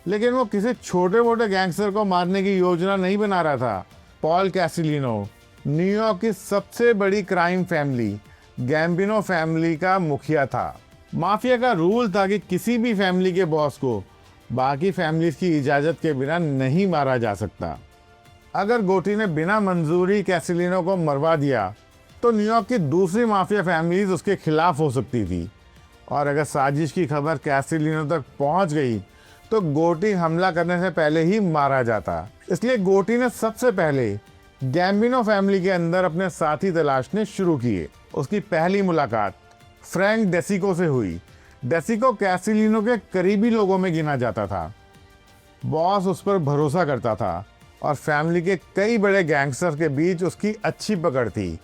लेकिन वो किसी छोटे मोटे गैंगस्टर को मारने की योजना नहीं बना रहा था। पॉल कैस्टिलिनो न्यूयॉर्क की सबसे बड़ी क्राइम फैमिली गैम्बिनो फैमिली का मुखिया था। माफिया का रूल था कि किसी भी फैमिली के बॉस को बाकी फैमिलीज की इजाज़त के बिना नहीं मारा जा सकता। अगर गोटी ने बिना मंजूरी कैस्टिलिनो को मरवा दिया तो न्यूयॉर्क की दूसरी माफिया फैमिलीज उसके खिलाफ हो सकती थी, और अगर साजिश की खबर कैस्टिलिनो तक पहुंच गई तो गोटी हमला करने से पहले ही मारा जाता। इसलिए गोटी ने सबसे पहले गैम्बिनो फैमिली के अंदर अपने साथी तलाशने शुरू किए। उसकी पहली मुलाकात फ्रैंक डेसिको से हुई। डेसिको कैस्टिलिनो के करीबी लोगों में गिना जाता था। बॉस उस पर भरोसा करता था और फैमिली के कई बड़े गैंगस्टर के बीच उसकी अच्छी पकड़ थी।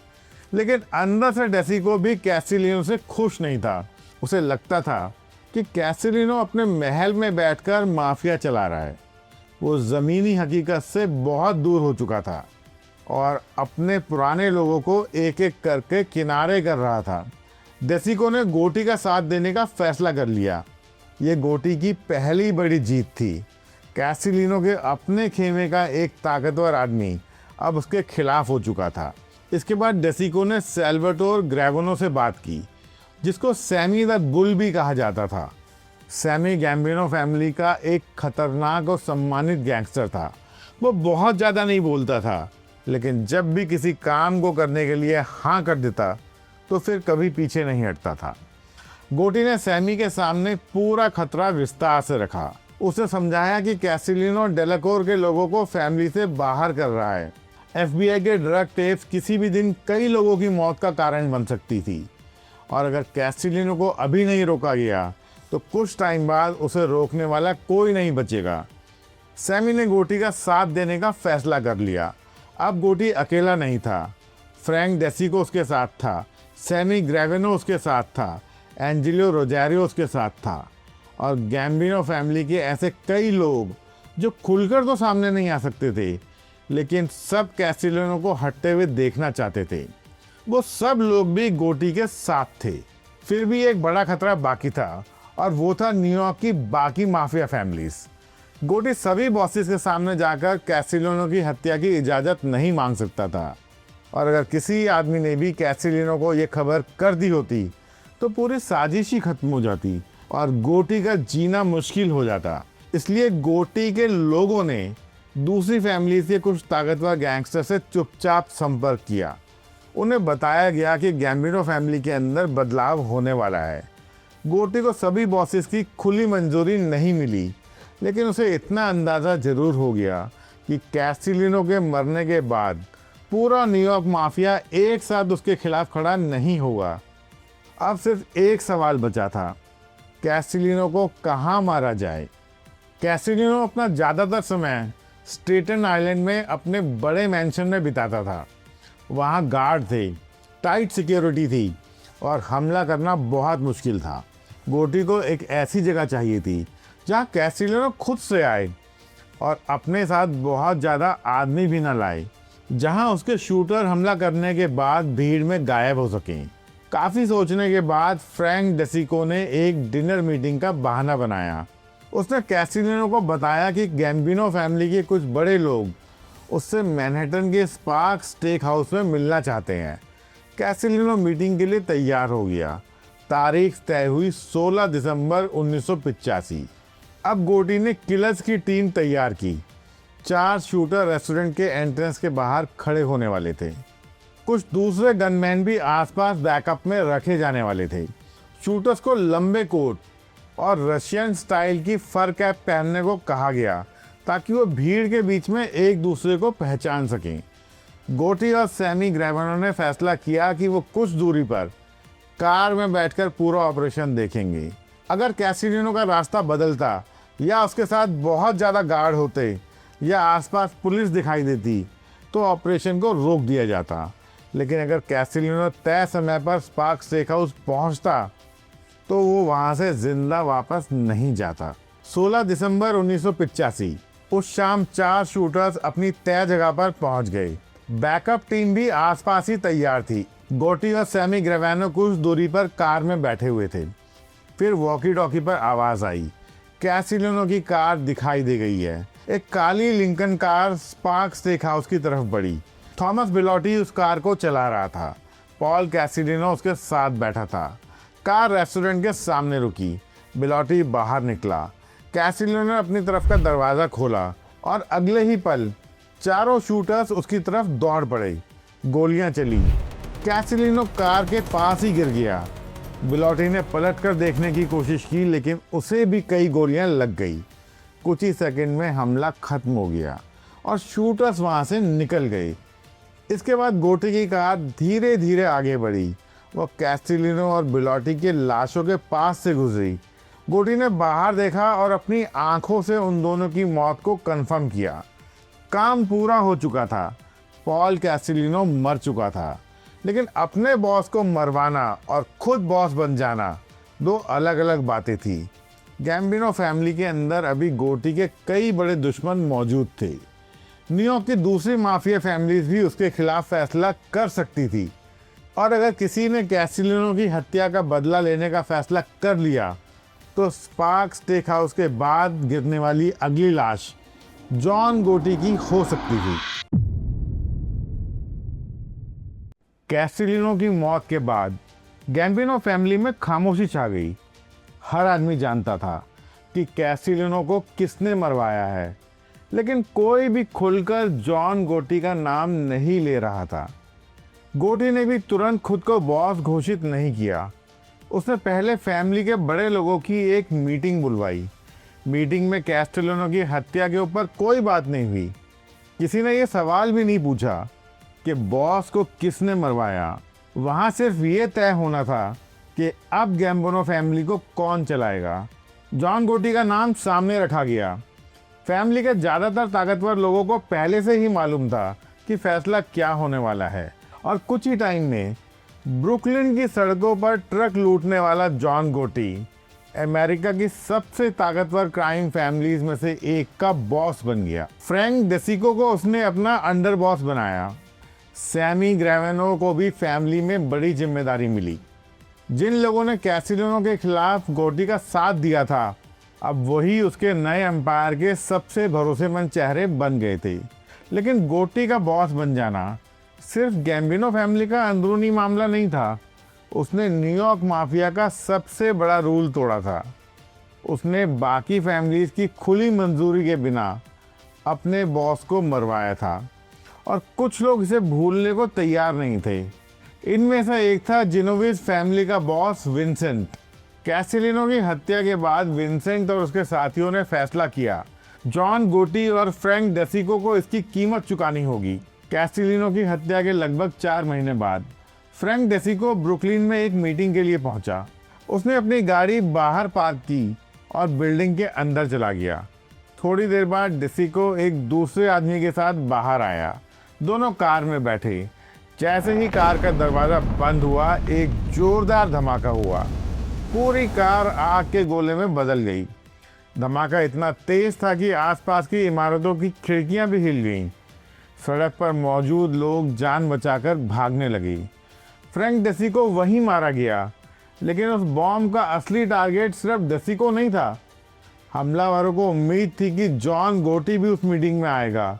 लेकिन अंदर से डेसिको भी कैस्टिलिनो से खुश नहीं था। उसे लगता था कि कैस्टिलिनो अपने महल में बैठकर माफिया चला रहा है। वो ज़मीनी हकीकत से बहुत दूर हो चुका था और अपने पुराने लोगों को एक एक करके किनारे कर रहा था। डेसिको ने गोटी का साथ देने का फैसला कर लिया। ये गोटी की पहली बड़ी जीत थी। कैस्टिलिनो के अपने खेमे का एक ताकतवर आदमी अब उसके खिलाफ हो चुका था। इसके बाद डेसिको ने सैल्वाटोर ग्रेगोनो से बात की, जिसको सैमी द बुल भी कहा जाता था। सैमी गैम्बिनो फैमिली का एक खतरनाक और सम्मानित गैंगस्टर था। वो बहुत ज़्यादा नहीं बोलता था, लेकिन जब भी किसी काम को करने के लिए हाँ कर देता तो फिर कभी पीछे नहीं हटता था। गोटी ने सैमी के सामने पूरा खतरा विस्तार से रखा। उसे समझाया कि कैस्टिलिनो डेलाकोर के लोगों को फैमिली से बाहर कर रहा है। FBI के ड्रग टेप्स किसी भी दिन कई लोगों की मौत का कारण बन सकती थी, और अगर कैस्टिलिनो को अभी नहीं रोका गया तो कुछ टाइम बाद उसे रोकने वाला कोई नहीं बचेगा। सैमी ने गोटी का साथ देने का फैसला कर लिया। अब गोटी अकेला नहीं था। फ्रैंक डेसिको उसके साथ था, सैमी ग्रेगोनो उसके साथ था, एंजेलो रोजारियो उसके साथ था, और गैम्बिनो फैमिली के ऐसे कई लोग जो खुलकर तो सामने नहीं आ सकते थे, लेकिन सब कैस्टिलिनो को हटते हुए देखना चाहते थे। वो सब लोग भी गोटी के साथ थे। फिर भी एक बड़ा खतरा बाकी था, और वो था न्यूयॉर्क की बाकी माफिया फैमिलीज। गोटी सभी बॉसेस के सामने जाकर कैस्टिलिनो की हत्या की इजाज़त नहीं मांग सकता था, और अगर किसी आदमी ने भी कैस्टिलिनो को ये खबर कर दी होती तो पूरी साजिश ही खत्म हो जाती और गोटी का जीना मुश्किल हो जाता। इसलिए गोटी के लोगों ने दूसरी फैमिली से कुछ ताकतवर गैंगस्टर से चुपचाप संपर्क किया। उन्हें बताया गया कि गैम्बिनो फैमिली के अंदर बदलाव होने वाला है। गोटी को सभी बॉसेस की खुली मंजूरी नहीं मिली, लेकिन उसे इतना अंदाज़ा ज़रूर हो गया कि कैस्टिलिनो के मरने के बाद पूरा न्यूयॉर्क माफिया एक साथ उसके खिलाफ खड़ा नहीं होगा। अब सिर्फ एक सवाल बचा था, कैस्टिलिनो को कहाँ मारा जाए। कैस्टिलिनो अपना ज़्यादातर समय स्टेटन आइलैंड में अपने बड़े मैंशन में बिताता था। वहाँ गार्ड थे, टाइट सिक्योरिटी थी, और हमला करना बहुत मुश्किल था। गोटी को एक ऐसी जगह चाहिए थी जहाँ कैस्टिलिनो खुद से आए और अपने साथ बहुत ज़्यादा आदमी भी न लाए, जहाँ उसके शूटर हमला करने के बाद भीड़ में गायब हो सकें। काफ़ी सोचने के बाद फ्रैंक डेसिको ने एक डिनर मीटिंग का बहाना बनाया। उसने कैस्टिलिनो को बताया कि गैम्बिनो फैमिली के कुछ बड़े लोग उससे मैनहट्टन के स्पार्क स्टेक हाउस में मिलना चाहते हैं। कैस्टिलिनो मीटिंग के लिए तैयार हो गया। तारीख तय हुई 16 दिसंबर 1985। अब गोटी ने किलर्स की टीम तैयार की। 4 शूटर रेस्टोरेंट के एंट्रेंस के बाहर खड़े होने वाले थे। कुछ दूसरे गनमैन भी आसपास बैकअप में रखे जाने वाले थे। शूटर्स को लंबे कोट और रशियन स्टाइल की फर कैप पहनने को कहा गया ताकि वो भीड़ के बीच में एक दूसरे को पहचान सकें। गोटी और सैमी ग्रेवेनो ने फैसला किया कि वो कुछ दूरी पर कार में बैठकर पूरा ऑपरेशन देखेंगे। अगर कैसिलिनो का रास्ता बदलता या उसके साथ बहुत ज़्यादा गार्ड होते या आसपास पुलिस दिखाई देती तो ऑपरेशन को रोक दिया जाता, लेकिन अगर कैसिलिनो तय समय पर स्पार्क स्टेक हाउस पहुँचता तो वो वहाँ से जिंदा वापस नहीं जाता। 16 दिसंबर 1985 उस शाम 4 शूटर्स अपनी तय जगह पर पहुँच गए। बैकअप टीम भी आसपास ही तैयार थी। गोटी और सैमी ग्रेवेनो कुछ दूरी पर कार में बैठे हुए थे। फिर वॉकी टॉकी पर आवाज आई, कैसिलिनो की कार दिखाई दे गई है। एक काली Lincoln car Spark steak house की तरफ बढ़ी। थॉमस बिलोटी उस कार को चला रहा था। पॉल कैसिलिनो उसके साथ बैठा था। कार रेस्टोरेंट के सामने रुकी। बिलोटी बाहर निकला। कैसिलिनो ने अपनी तरफ का दरवाज़ा खोला और अगले ही पल चारों शूटर्स उसकी तरफ दौड़ पड़े। गोलियां चली। कैसिलिनो कार के पास ही गिर गया। बिलोटी ने पलटकर देखने की कोशिश की, लेकिन उसे भी कई गोलियां लग गई। कुछ ही सेकंड में हमला खत्म हो गया और शूटर्स वहां से निकल गए। इसके बाद गोटी की कार धीरे धीरे आगे बढ़ी। वो कैसिलिनो और बिलोटी के लाशों के पास से गुजरी। गोटी ने बाहर देखा और अपनी आंखों से उन दोनों की मौत को कंफर्म किया। काम पूरा हो चुका था। पॉल कैसिलिनो मर चुका था, लेकिन अपने बॉस को मरवाना और खुद बॉस बन जाना 2 अलग अलग बातें थी। गैम्बिनो फैमिली के अंदर अभी गोटी के कई बड़े दुश्मन मौजूद थे। न्यूयॉर्क की दूसरी माफिया फैमिलीज भी उसके खिलाफ फैसला कर सकती थी, और अगर किसी ने कैसिलिनो की हत्या का बदला लेने का फैसला कर लिया तो स्पार्क स्टेक हाउस के बाद गिरने वाली अगली लाश जॉन गोटी की हो सकती थी। कैसिलिनो की मौत के बाद गैम्बिनो फैमिली में खामोशी छा गई। हर आदमी जानता था कि कैसिलिनो को किसने मरवाया है, लेकिन कोई भी खुलकर जॉन गोटी का नाम नहीं ले रहा था। गोटी ने भी तुरंत खुद को बॉस घोषित नहीं किया। उसने पहले फैमिली के बड़े लोगों की एक मीटिंग बुलवाई। मीटिंग में कैस्टिलिनो की हत्या के ऊपर कोई बात नहीं हुई। किसी ने यह सवाल भी नहीं पूछा कि बॉस को किसने मरवाया। वहाँ सिर्फ ये तय होना था कि अब गैम्बिनो फैमिली को कौन चलाएगा। जॉन गोटी का नाम सामने रखा गया। फैमिली के ज़्यादातर ताकतवर लोगों को पहले से ही मालूम था कि फैसला क्या होने वाला है, और कुछ ही टाइम में ब्रुकलिन की सड़कों पर ट्रक लूटने वाला जॉन गोटी अमेरिका की सबसे ताकतवर क्राइम फैमिलीज में से एक का बॉस बन गया। फ्रैंक डेसिको को उसने अपना अंडर बॉस बनाया। सैमी ग्रेवेनो को भी फैमिली में बड़ी जिम्मेदारी मिली। जिन लोगों ने कैसिलिनो के खिलाफ गोटी का साथ दिया था, अब वही उसके नए एम्पायर के सबसे भरोसेमंद चेहरे बन गए थे। लेकिन गोटी का बॉस बन जाना सिर्फ गैम्बिनो फैमिली का अंदरूनी मामला नहीं था। उसने न्यूयॉर्क माफिया का सबसे बड़ा रूल तोड़ा था। उसने बाकी फैमिलीज की खुली मंजूरी के बिना अपने बॉस को मरवाया था, और कुछ लोग इसे भूलने को तैयार नहीं थे। इनमें से एक था जिनोविज फैमिली का बॉस विंसेंट। कैसिलिनो की हत्या के बाद विंसेंट और उसके साथियों ने फैसला किया, जॉन गोटी और फ्रैंक डेसिको को इसकी कीमत चुकानी होगी। कैसिलिनो की हत्या के लगभग 4 महीने बाद फ्रैंक डेसिको ब्रुकलिन में एक मीटिंग के लिए पहुंचा। उसने अपनी गाड़ी बाहर पार्क की और बिल्डिंग के अंदर चला गया। थोड़ी देर बाद डेसिको एक दूसरे आदमी के साथ बाहर आया। दोनों कार में बैठे। जैसे ही कार का दरवाज़ा बंद हुआ, एक जोरदार धमाका हुआ। पूरी कार आग के गोले में बदल गई। धमाका इतना तेज था कि आसपास की इमारतों की खिड़कियां भी हिल गईं। सड़क पर मौजूद लोग जान बचाकर भागने लगे। फ्रैंक डेसिको वहीं मारा गया, लेकिन उस बॉम्ब का असली टारगेट सिर्फ डेसिको नहीं था। हमलावरों को उम्मीद थी कि जॉन गोटी भी उस मीटिंग में आएगा,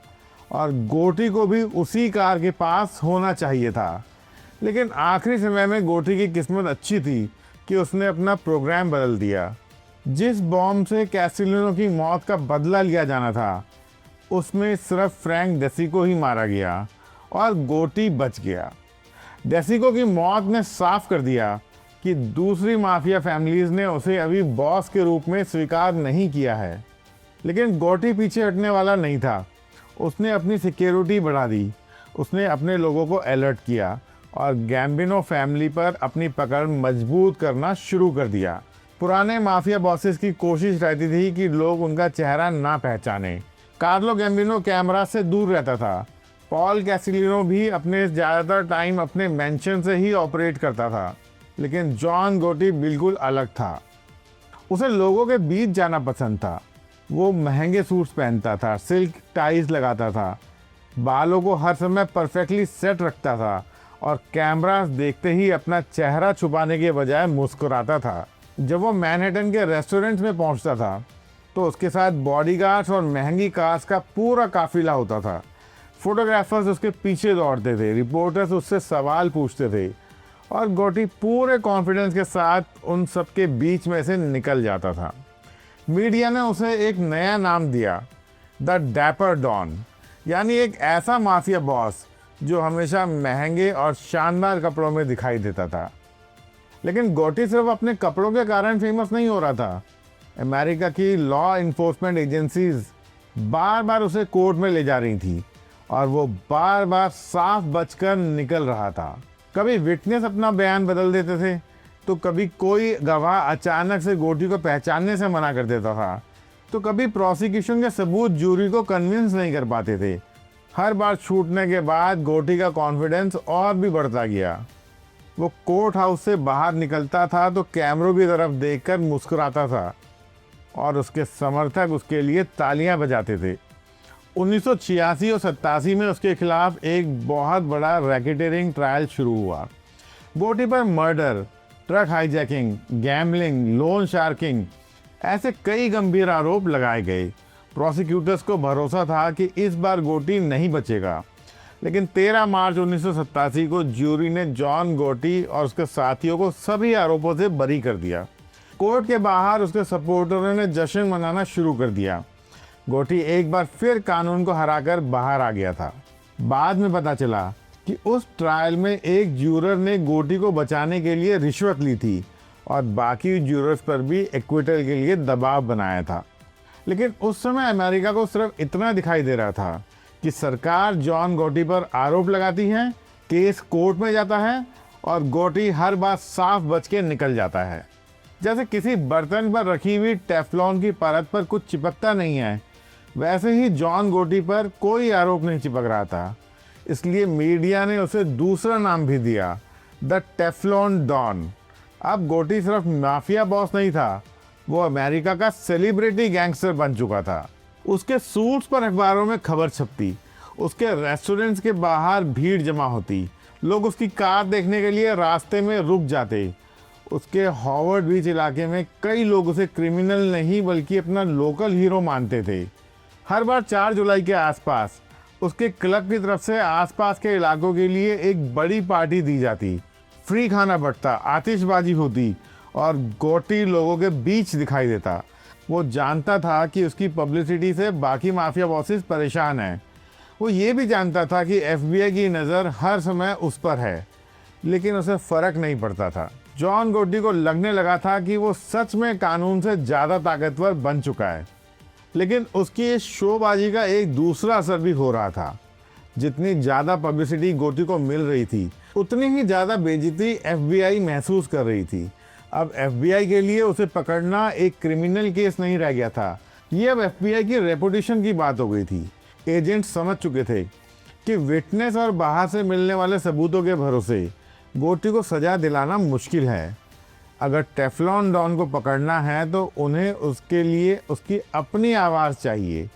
और गोटी को भी उसी कार के पास होना चाहिए था। लेकिन आखिरी समय में गोटी की किस्मत अच्छी थी कि उसने अपना प्रोग्राम बदल दिया। जिस बॉम्ब से कैसिलिनो की मौत का बदला लिया जाना था, उसमें सिर्फ फ्रैंक डेसिको ही मारा गया और गोटी बच गया। डेसिको की मौत ने साफ कर दिया कि दूसरी माफिया फैमिलीज ने उसे अभी बॉस के रूप में स्वीकार नहीं किया है। लेकिन गोटी पीछे हटने वाला नहीं था। उसने अपनी सिक्योरिटी बढ़ा दी, उसने अपने लोगों को अलर्ट किया और गैम्बिनो फैमिली पर अपनी पकड़ मजबूत करना शुरू कर दिया। पुराने माफिया बॉसेस की कोशिश रहती थी कि लोग उनका चेहरा ना पहचाने। कार्लो गैम्बिनो कैमरा से दूर रहता था। पॉल कैसिलिनो भी अपने ज़्यादातर टाइम अपने मेंशन से ही ऑपरेट करता था। लेकिन जॉन गोटी बिल्कुल अलग था। उसे लोगों के बीच जाना पसंद था। वो महंगे सूट्स पहनता था, सिल्क टाइज लगाता था, बालों को हर समय परफेक्टली सेट रखता था और कैमरास देखते ही अपना चेहरा छुपाने के बजाय मुस्कुराता था। जब वो मैनहट्टन के रेस्टोरेंट्स में पहुंचता था तो उसके साथ बॉडीगार्ड्स और महंगी कार्स का पूरा काफिला होता था। फोटोग्राफर्स उसके पीछे दौड़ते थे, रिपोर्टर्स उससे सवाल पूछते थे और गोटी पूरे कॉन्फिडेंस के साथ उन सब के बीच में से निकल जाता था। मीडिया ने उसे एक नया नाम दिया, द डैपर डॉन, यानी एक ऐसा माफिया बॉस जो हमेशा महंगे और शानदार कपड़ों में दिखाई देता था। लेकिन गोटी सिर्फ अपने कपड़ों के कारण फेमस नहीं हो रहा था। अमेरिका की लॉ इन्फोर्समेंट एजेंसीज बार बार उसे कोर्ट में ले जा रही थी और वो बार बार साफ बचकर निकल रहा था। कभी विटनेस अपना बयान बदल देते थे तो कभी कोई गवाह अचानक से गोटी को पहचानने से मना कर देता था, तो कभी प्रोसिक्यूशन के सबूत जूरी को कन्विंस नहीं कर पाते थे। हर बार छूटने के बाद गोटी का कॉन्फिडेंस और भी बढ़ता गया। वो कोर्ट हाउस से बाहर निकलता था तो कैमरों की तरफ देखकर मुस्कुराता था और उसके समर्थक उसके लिए तालियां बजाते थे। 1986 और 87 में उसके खिलाफ एक बहुत बड़ा रैकेटेरिंग ट्रायल शुरू हुआ। गोटी पर murder, truck hijacking, gambling, loan sharking ऐसे कई गंभीर आरोप लगाए गए। प्रोसिक्यूटर्स को भरोसा था कि इस बार गोटी नहीं बचेगा। लेकिन 13 मार्च 1987 को ज्यूरी ने जॉन गोटी और उसके साथियों को सभी आरोपों से बरी कर दिया। कोर्ट के बाहर उसके सपोर्टरों ने जश्न मनाना शुरू कर दिया। गोटी एक बार फिर कानून को हराकर बाहर आ गया था। बाद में पता चला कि उस ट्रायल में एक ज्यूरर ने गोटी को बचाने के लिए रिश्वत ली थी और बाकी ज्यूरर्स पर भी एक्विटल के लिए दबाव बनाया था। लेकिन उस समय अमेरिका को सिर्फ इतना दिखाई दे रहा था कि सरकार जॉन गोटी पर आरोप लगाती है, केस कोर्ट में जाता है और गोटी हर बार साफ बच के निकल जाता है। जैसे किसी बर्तन पर रखी हुई टेफ्लॉन की परत पर कुछ चिपकता नहीं है, वैसे ही जॉन गोटी पर कोई आरोप नहीं चिपक रहा था। इसलिए मीडिया ने उसे दूसरा नाम भी दिया, द टेफ्लॉन डॉन। अब गोटी सिर्फ माफिया बॉस नहीं था, वो अमेरिका का सेलिब्रिटी गैंगस्टर बन चुका था। उसके सूट्स पर अखबारों में खबर छपती, उसके रेस्टोरेंट्स के बाहर भीड़ जमा होती, लोग उसकी कार देखने के लिए रास्ते में रुक जाते। उसके हॉवर्ड बीच इलाके में कई लोग उसे क्रिमिनल नहीं बल्कि अपना लोकल हीरो मानते थे। हर बार 4 जुलाई के आसपास उसके क्लब की तरफ से आसपास के इलाकों के लिए एक बड़ी पार्टी दी जाती, फ्री खाना बंटता, आतिशबाजी होती और गोटी लोगों के बीच दिखाई देता। वो जानता था कि उसकी पब्लिसिटी से बाकी माफिया बॉसेस परेशान हैं। वो ये भी जानता था कि FBI की नज़र हर समय उस पर है, लेकिन उसे फ़र्क नहीं पड़ता था। जॉन गोटी को लगने लगा था कि वो सच में कानून से ज़्यादा ताकतवर बन चुका है। लेकिन उसकी इस शोबाजी का एक दूसरा असर भी हो रहा था। जितनी ज़्यादा पब्लिसिटी गोटी को मिल रही थी, उतनी ही ज़्यादा बेइज्जती FBI महसूस कर रही थी। अब FBI के लिए उसे पकड़ना एक क्रिमिनल केस नहीं रह गया था, ये अब FBI की रेपुटेशन की बात हो गई थी। एजेंट समझ चुके थे कि विटनेस और बाहर से मिलने वाले सबूतों के भरोसे गोटी को सजा दिलाना मुश्किल है। अगर टेफ्लॉन डॉन को पकड़ना है तो उन्हें उसके लिए उसकी अपनी आवाज़ चाहिए।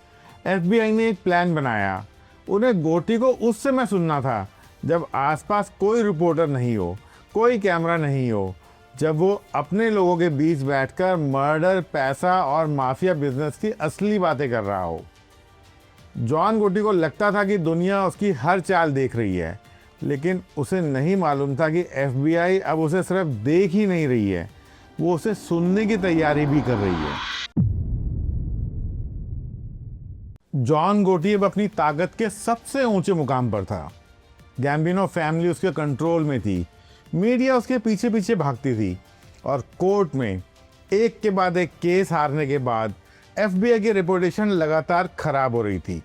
FBI ने एक प्लान बनाया। उन्हें गोटी को उस समय सुनना था जब आसपास कोई रिपोर्टर नहीं हो, कोई कैमरा नहीं हो, जब वो अपने लोगों के बीच बैठकर मर्डर, पैसा और माफिया बिजनेस की असली बातें कर रहा हो। जॉन गोटी को लगता था कि दुनिया उसकी हर चाल देख रही है, लेकिन उसे नहीं मालूम था कि FBI अब उसे सिर्फ देख ही नहीं रही है, वो उसे सुनने की तैयारी भी कर रही है। जॉन गोटी अब अपनी ताकत के सबसे ऊंचे मुकाम पर था। गैम्बिनो फैमिली उसके कंट्रोल में थी, मीडिया उसके पीछे पीछे भागती थी और कोर्ट में एक के बाद एक केस हारने के बाद एफबीआई की रेपुटेशन लगातार खराब हो रही थी।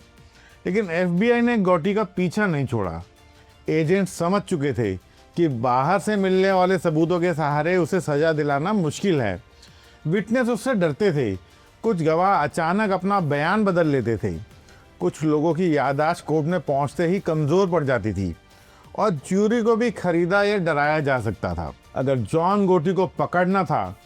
लेकिन एफबीआई ने गोटी का पीछा नहीं छोड़ा। एजेंट समझ चुके थे कि बाहर से मिलने वाले सबूतों के सहारे उसे सजा दिलाना मुश्किल है। विटनेस उससे डरते थे। कुछ गवाह अचानक अपना बयान बदल लेते थे। कुछ लोगों की याददाश्त कोर्ट में पहुंचते ही कमज़ोर पड़ जाती थी और ज्यूरी को भी खरीदा या डराया जा सकता था। अगर जॉन गोटी को पकड़ना था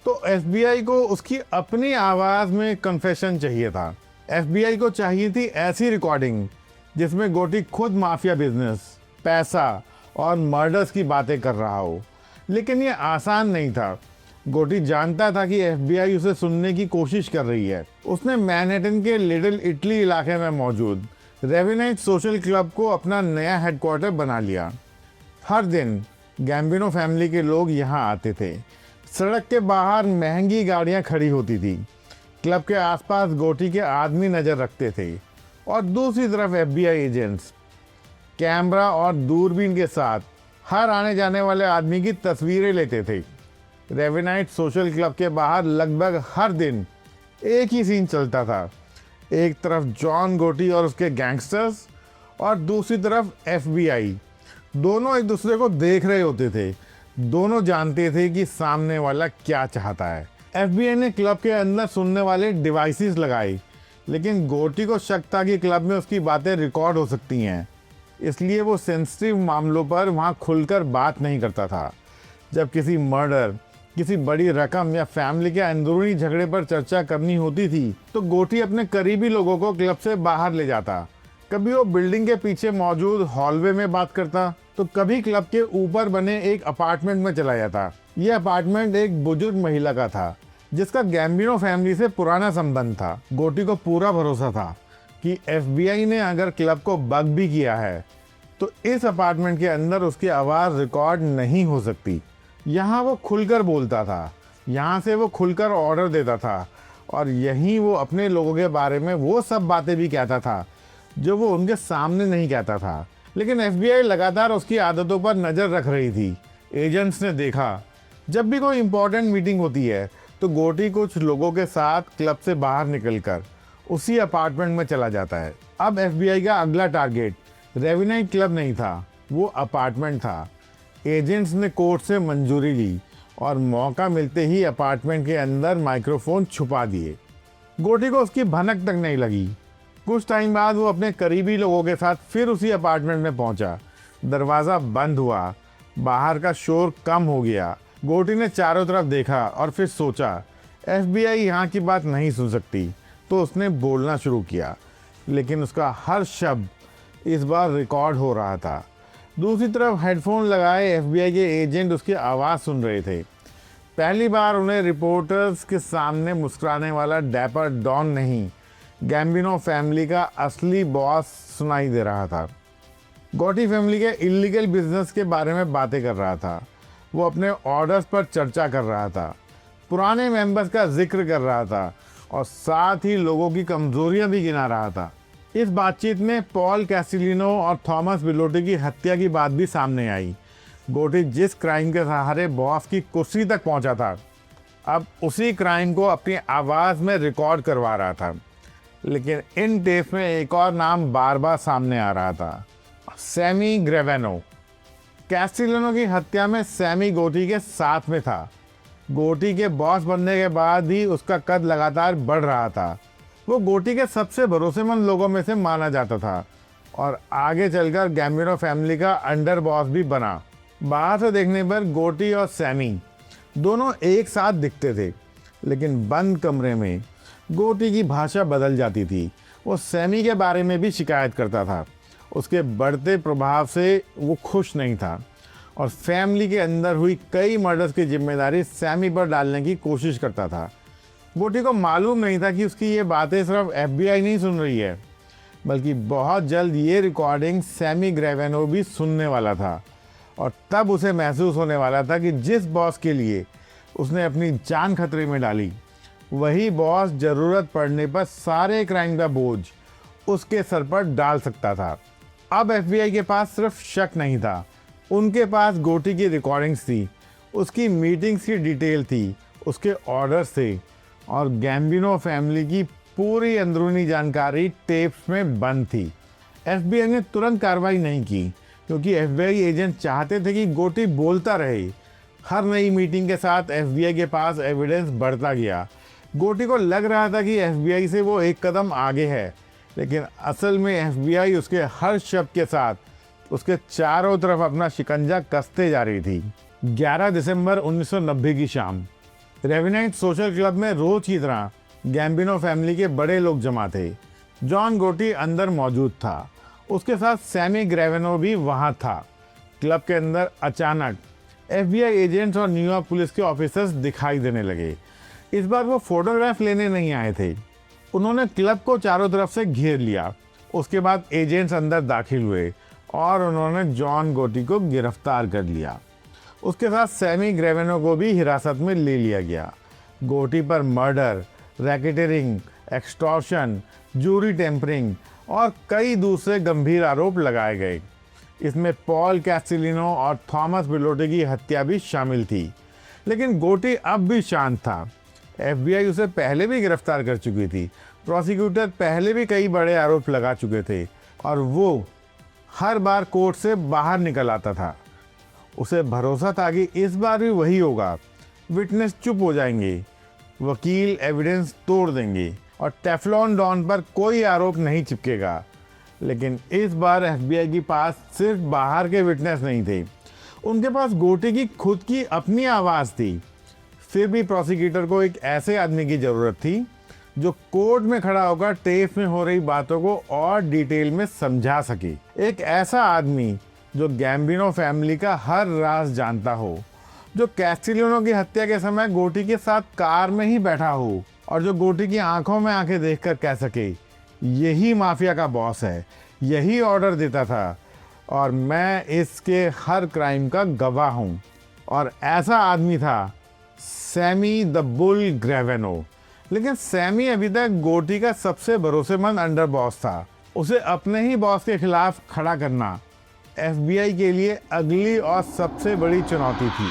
तो एफबीआई को उसकी अपनी आवाज़ में कन्फेशन चाहिए था। एफबीआई को चाहिए थी ऐसी रिकॉर्डिंग जिसमें गोटी खुद माफिया बिजनेस, पैसा और मर्डर्स की बातें कर रहा हो। लेकिन ये आसान नहीं था। गोटी जानता था कि एफबीआई उसे सुनने की कोशिश कर रही है। उसने मैनहट्टन के लिटिल इटली इलाके में मौजूद रेवेनाइट सोशल क्लब को अपना नया हेडक्वार्टर बना लिया। हर दिन गैम्बिनो फैमिली के लोग यहाँ आते थे। सड़क के बाहर महंगी गाड़ियाँ खड़ी होती थी। क्लब के आसपास गोटी के आदमी नज़र रखते थे और दूसरी तरफ एफबीआई एजेंट्स कैमरा और दूरबीन के साथ हर आने जाने वाले आदमी की तस्वीरें लेते थे। रेवेनाइट सोशल क्लब के बाहर लगभग हर दिन एक ही सीन चलता था। एक तरफ जॉन गोटी और उसके गैंगस्टर्स और दूसरी तरफ एफबीआई। दोनों एक दूसरे को देख रहे होते थे। दोनों जानते थे कि सामने वाला क्या चाहता है। एफबीआई ने क्लब के अंदर सुनने वाले डिवाइसेस लगाए, लेकिन गोटी को शक था कि क्लब में उसकी बातें रिकॉर्ड हो सकती हैं। इसलिए वो सेंसिटिव मामलों पर वहाँ खुलकर बात नहीं करता था। जब किसी मर्डर, किसी बड़ी रकम या फैमिली के अंदरूनी झगड़े पर चर्चा करनी होती थी तो गोटी अपने करीबी लोगों को क्लब से बाहर ले जाता। कभी वो बिल्डिंग के पीछे मौजूद हॉलवे में बात करता तो कभी क्लब के ऊपर बने एक अपार्टमेंट में चला जाता। यह अपार्टमेंट एक बुजुर्ग महिला का था जिसका गैम्बिनो फैमिली से पुराना संबंध था। गोटी को पूरा भरोसा था कि एफबीआई ने अगर क्लब को बग भी किया है तो इस अपार्टमेंट के अंदर उसकी आवाज़ रिकॉर्ड नहीं हो सकती। यहाँ वो खुलकर बोलता था, यहाँ से वो खुलकर ऑर्डर देता था और यहीं वो अपने लोगों के बारे में वो सब बातें भी कहता था जो वो उनके सामने नहीं कहता था। लेकिन एफबीआई लगातार उसकी आदतों पर नज़र रख रही थी। एजेंट्स ने देखा जब भी कोई इम्पोर्टेंट मीटिंग होती है तो गोटी कुछ लोगों के साथ क्लब से बाहर निकलकर उसी अपार्टमेंट में चला जाता है। अब एफबीआई का अगला टारगेट रेवेनाइट क्लब नहीं था, वो अपार्टमेंट था। एजेंट्स ने कोर्ट से मंजूरी ली और मौका मिलते ही अपार्टमेंट के अंदर माइक्रोफोन छुपा दिए। गोटी को उसकी भनक तक नहीं लगी। कुछ टाइम बाद वो अपने करीबी लोगों के साथ फिर उसी अपार्टमेंट में पहुंचा। दरवाज़ा बंद हुआ, बाहर का शोर कम हो गया। गोटी ने चारों तरफ देखा और फिर सोचा एफबीआई यहाँ की बात नहीं सुन सकती, तो उसने बोलना शुरू किया। लेकिन उसका हर शब्द इस बार रिकॉर्ड हो रहा था। दूसरी तरफ हेडफोन लगाए एफबीआई के एजेंट उसकी आवाज़ सुन रहे थे। पहली बार उन्हें रिपोर्टर्स के सामने मुस्कुराने वाला डैपर डॉन नहीं, गैम्बिनो फैमिली का असली बॉस सुनाई दे रहा था। गोटी फैमिली के इलीगल बिजनेस के बारे में बातें कर रहा था। वो अपने ऑर्डर्स पर चर्चा कर रहा था, पुराने मेंबर्स का जिक्र कर रहा था और साथ ही लोगों की कमजोरियां भी गिना रहा था। इस बातचीत में पॉल कैस्टिलिनो और थॉमस बिलोटी की हत्या की बात भी सामने आई। गोटी जिस क्राइम के सहारे बॉस की कुर्सी तक पहुंचा था, अब उसी क्राइम को अपनी आवाज़ में रिकॉर्ड करवा रहा था। लेकिन इन टेप में एक और नाम बार बार सामने आ रहा था, सैमी ग्रेवेनो। कैस्टिलिनो की हत्या में सैमी गोटी के साथ में था। गोटी के बॉस बनने के बाद ही उसका कद लगातार बढ़ रहा था। वो गोटी के सबसे भरोसेमंद लोगों में से माना जाता था और आगे चलकर गैम्बिनो फैमिली का अंडर बॉस भी बना। बाहर से देखने पर गोटी और सैमी दोनों एक साथ दिखते थे, लेकिन बंद कमरे में गोटी की भाषा बदल जाती थी। वो सैमी के बारे में भी शिकायत करता था। उसके बढ़ते प्रभाव से वो खुश नहीं था और फैमिली के अंदर हुई कई मर्डर्स की जिम्मेदारी सैमी पर डालने की कोशिश करता था। गोटी को मालूम नहीं था कि उसकी ये बातें सिर्फ एफबीआई नहीं सुन रही है, बल्कि बहुत जल्द ये रिकॉर्डिंग सैमी ग्रेवेनो भी सुनने वाला था। और तब उसे महसूस होने वाला था कि जिस बॉस के लिए उसने अपनी जान खतरे में डाली, वही बॉस ज़रूरत पड़ने पर सारे क्राइम का बोझ उसके सर पर डाल सकता था। अब एफबीआई के पास सिर्फ शक नहीं था, उनके पास गोटी की रिकॉर्डिंग्स थी, उसकी मीटिंग्स की डिटेल थी, उसके ऑर्डर्स थे और गैम्बिनो फैमिली की पूरी अंदरूनी जानकारी टेप्स में बंद थी। एफबीआई ने तुरंत कार्रवाई नहीं की क्योंकि एफबीआई एजेंट चाहते थे कि गोटी बोलता रहे। हर नई मीटिंग के साथ एफबीआई के पास एविडेंस बढ़ता गया। गोटी को लग रहा था कि एफबीआई से वो एक कदम आगे है, लेकिन असल में एफबीआई उसके हर शब्द के साथ उसके चारों तरफ अपना शिकंजा कसते जा रही थी। 11 दिसंबर 1990 की शाम रेविनाइट सोशल क्लब में रोज की तरह गैम्बिनो फैमिली के बड़े लोग जमा थे। जॉन गोटी अंदर मौजूद था, उसके साथ सैमी ग्रेवेनो भी वहां था। क्लब के अंदर अचानक एफबीआई एजेंट्स और न्यूयॉर्क पुलिस के ऑफिसर्स दिखाई देने लगे। इस बार वो फोटोग्राफ लेने नहीं आए थे, उन्होंने क्लब को चारों तरफ से घेर लिया। उसके बाद एजेंट्स अंदर दाखिल हुए और उन्होंने जॉन गोटी को गिरफ्तार कर लिया। उसके साथ सैमी ग्रेवेनो को भी हिरासत में ले लिया गया। गोटी पर मर्डर, रैकेटरिंग, एक्सटॉर्शन, जूरी टेम्परिंग और कई दूसरे गंभीर आरोप लगाए गए। इसमें पॉल कैस्टिलिनो और थॉमस बिलोटी की हत्या भी शामिल थी। लेकिन गोटी अब भी शांत था। एफबीआई उसे पहले भी गिरफ्तार कर चुकी थी, प्रोसिक्यूटर पहले भी कई बड़े आरोप लगा चुके थे और वो हर बार कोर्ट से बाहर निकल आता था। उसे भरोसा था कि इस बार भी वही होगा। विटनेस चुप हो जाएंगे, वकील एविडेंस तोड़ देंगे और टेफ्लॉन डॉन पर कोई आरोप नहीं चिपकेगा। लेकिन इस बार एफबीआई के पास सिर्फ बाहर के विटनेस नहीं थे, उनके पास गोटी की खुद की अपनी आवाज़ थी। फिर भी प्रोसिक्यूटर को एक ऐसे आदमी की ज़रूरत थी जो कोर्ट में खड़ा होकर टेप में हो रही बातों को और डिटेल में समझा सके। एक ऐसा आदमी जो गैम्बिनो फैमिली का हर राज जानता हो, जो कैस्टिलिनो की हत्या के समय गोटी के साथ कार में ही बैठा हो और जो गोटी की आंखों में आंखें देखकर कह सके यही माफिया का बॉस है, यही ऑर्डर देता था और मैं इसके हर क्राइम का गवाह हूँ। और ऐसा आदमी था सैमी द बुल ग्रेवेनो। लेकिन सैमी अभी तक गोटी का सबसे भरोसेमंद अंडर बॉस था। उसे अपने ही बॉस के खिलाफ खड़ा करना एफबीआई के लिए अगली और सबसे बड़ी चुनौती थी।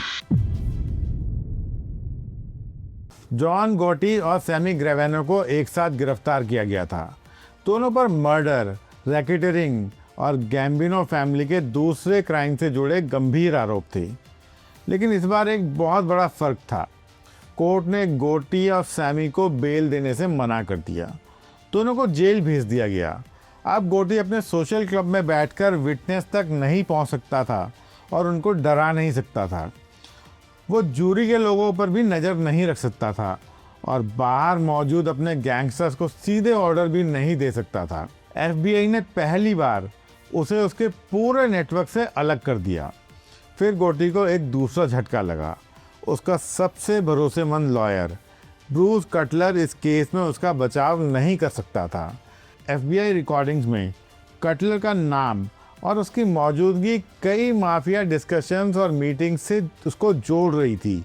जॉन गोटी और सैमी ग्रेवेनो को एक साथ गिरफ्तार किया गया था। दोनों पर मर्डर, रैकेटरिंग और गैम्बिनो फैमिली के दूसरे क्राइम से जुड़े गंभीर आरोप थे। लेकिन इस बार एक बहुत बड़ा फर्क था। कोर्ट ने गोटी और सैमी को बेल देने से मना कर दिया। दोनों को जेल भेज दिया गया। अब गोटी अपने सोशल क्लब में बैठकर विटनेस तक नहीं पहुंच सकता था और उनको डरा नहीं सकता था। वो जूरी के लोगों पर भी नज़र नहीं रख सकता था और बाहर मौजूद अपने गैंगस्टर्स को सीधे ऑर्डर भी नहीं दे सकता था। एफबीआई ने पहली बार उसे उसके पूरे नेटवर्क से अलग कर दिया। फिर गोटी को एक दूसरा झटका लगा। उसका सबसे भरोसेमंद लॉयर ब्रूस कटलर इस केस में उसका बचाव नहीं कर सकता था। एफबीआई रिकॉर्डिंग्स में कटलर का नाम और उसकी मौजूदगी कई माफिया डिस्कशंस और मीटिंग्स से उसको जोड़ रही थी,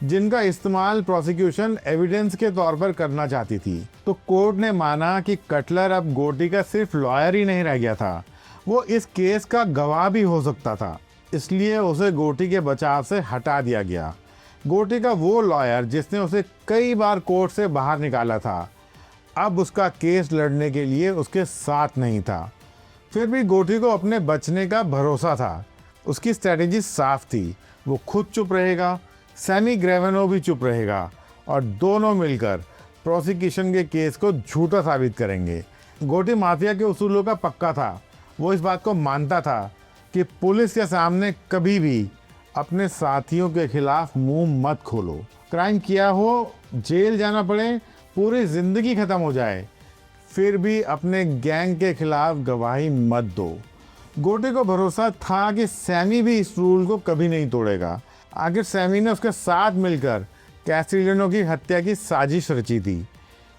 जिनका इस्तेमाल प्रोसिक्यूशन एविडेंस के तौर पर करना चाहती थी। तो कोर्ट ने माना कि कटलर अब गोटी का सिर्फ लॉयर ही नहीं रह गया था, वो इस केस का गवाह भी हो सकता था। इसलिए उसे गोटी के बचाव से हटा दिया गया। गोटी का वो लॉयर जिसने उसे कई बार कोर्ट से बाहर निकाला था, अब उसका केस लड़ने के लिए उसके साथ नहीं था। फिर भी गोटी को अपने बचने का भरोसा था। उसकी स्ट्रैटेजी साफ थी। वो खुद चुप रहेगा, सैमी ग्रेवेनो भी चुप रहेगा और दोनों मिलकर प्रोसिक्यूशन के केस को झूठा साबित करेंगे। गोटी माफिया के उसूलों का पक्का था। वो इस बात को मानता था कि पुलिस के सामने कभी भी अपने साथियों के खिलाफ मुंह मत खोलो। क्राइम किया हो, जेल जाना पड़े, पूरी जिंदगी खत्म हो जाए, फिर भी अपने गैंग के खिलाफ गवाही मत दो। गोटी को भरोसा था कि सैमी भी इस रूल को कभी नहीं तोड़ेगा। आखिर सैमी ने उसके साथ मिलकर कैस्टिलिनो की हत्या की साजिश रची थी।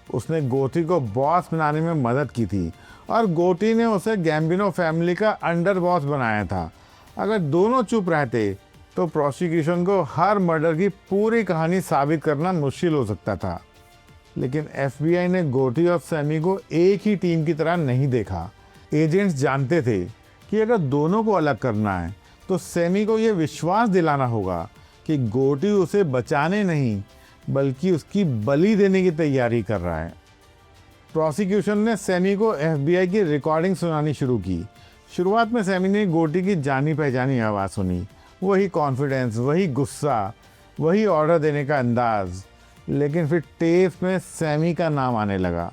उसने गोटी को बॉस बनाने में मदद की थी और गोटी ने उसे गैम्बिनो फैमिली का अंडर बॉस बनाया था। अगर दोनों चुप रहते तो प्रोसिक्यूशन को हर मर्डर की पूरी कहानी साबित करना मुश्किल हो सकता था। लेकिन एफबीआई ने गोटी और सैमी को एक ही टीम की तरह नहीं देखा। एजेंट्स जानते थे कि अगर दोनों को अलग करना है तो सैमी को यह विश्वास दिलाना होगा कि गोटी उसे बचाने नहीं बल्कि उसकी बलि देने की तैयारी कर रहा है। प्रोसिक्यूशन ने सैमी को एफबीआई की रिकॉर्डिंग सुनानी शुरू की। शुरुआत में सैमी ने गोटी की जानी पहचानी आवाज़ सुनी, वही कॉन्फिडेंस, वही गुस्सा, वही ऑर्डर देने का अंदाज। लेकिन फिर टेप में सैमी का नाम आने लगा।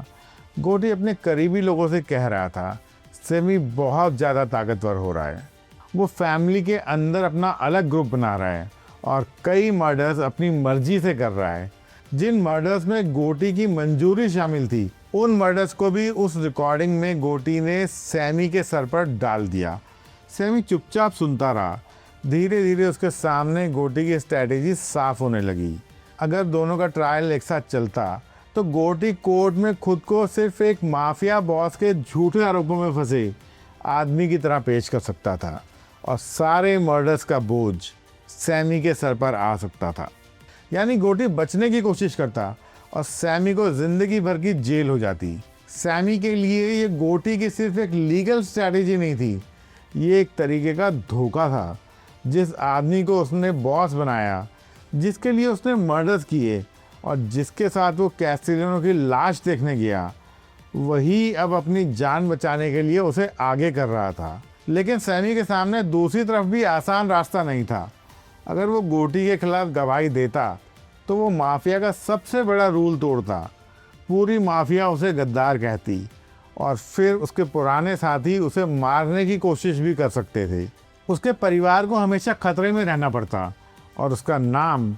गोटी अपने करीबी लोगों से कह रहा था, सैमी बहुत ज़्यादा ताकतवर हो रहा है, वो फैमिली के अंदर अपना अलग ग्रुप बना रहा है और कई मर्डर्स अपनी मर्जी से कर रहा है। जिन मर्डर्स में गोटी की मंजूरी शामिल थी, उन मर्डर्स को भी उस रिकॉर्डिंग में गोटी ने सैमी के सर पर डाल दिया। सैमी चुपचाप सुनता रहा। धीरे धीरे उसके सामने गोटी की स्ट्रैटेजी साफ होने लगी। अगर दोनों का ट्रायल एक साथ चलता तो गोटी कोर्ट में खुद को सिर्फ एक माफिया बॉस के झूठे आरोपों में फंसे आदमी की तरह पेश कर सकता था और सारे मर्डर्स का बोझ सैमी के सर पर आ सकता था। यानी गोटी बचने की कोशिश करता और सैमी को जिंदगी भर की जेल हो जाती। सैमी के लिए ये गोटी की सिर्फ एक लीगल स्ट्रैटेजी नहीं थी, ये एक तरीके का धोखा था। जिस आदमी को उसने बॉस बनाया, जिसके लिए उसने मर्डर्स किए और जिसके साथ वो कैस्टिलियानो की लाश देखने गया, वही अब अपनी जान बचाने के लिए उसे आगे कर रहा था। लेकिन सैमी के सामने दूसरी तरफ भी आसान रास्ता नहीं था। अगर वो गोटी के खिलाफ गवाही देता तो वो माफिया का सबसे बड़ा रूल तोड़ता। पूरी माफिया उसे गद्दार कहती और फिर उसके पुराने साथी उसे मारने की कोशिश भी कर सकते थे। उसके परिवार को हमेशा खतरे में रहना पड़ता और उसका नाम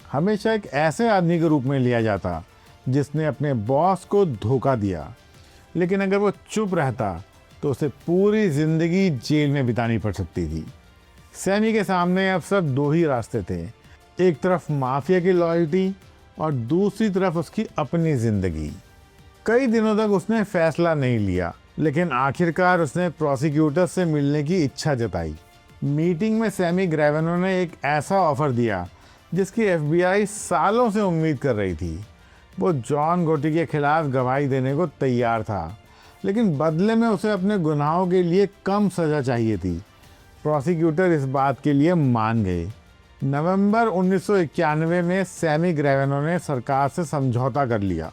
हमेशा एक ऐसे आदमी के रूप में लिया जाता जिसने अपने बॉस को धोखा दिया। लेकिन अगर वो चुप रहता तो उसे पूरी ज़िंदगी जेल में बितानी पड़ सकती थी। सैमी के सामने अब सब दो ही रास्ते थे, एक तरफ माफिया की लॉयल्टी और दूसरी तरफ उसकी अपनी ज़िंदगी। कई दिनों तक उसने फैसला नहीं लिया, लेकिन आखिरकार उसने प्रोसिक्यूटर से मिलने की इच्छा जताई। मीटिंग में सैमी ग्रेवेनो ने एक ऐसा ऑफर दिया जिसकी एफबीआई सालों से उम्मीद कर रही थी। वो जॉन गोटी के खिलाफ गवाही देने को तैयार था, लेकिन बदले में उसे अपने गुनाहों के लिए कम सज़ा चाहिए थी। प्रोसिक्यूटर इस बात के लिए मान गए। नवंबर 1991 में सैमी ग्रेवेनो ने सरकार से समझौता कर लिया।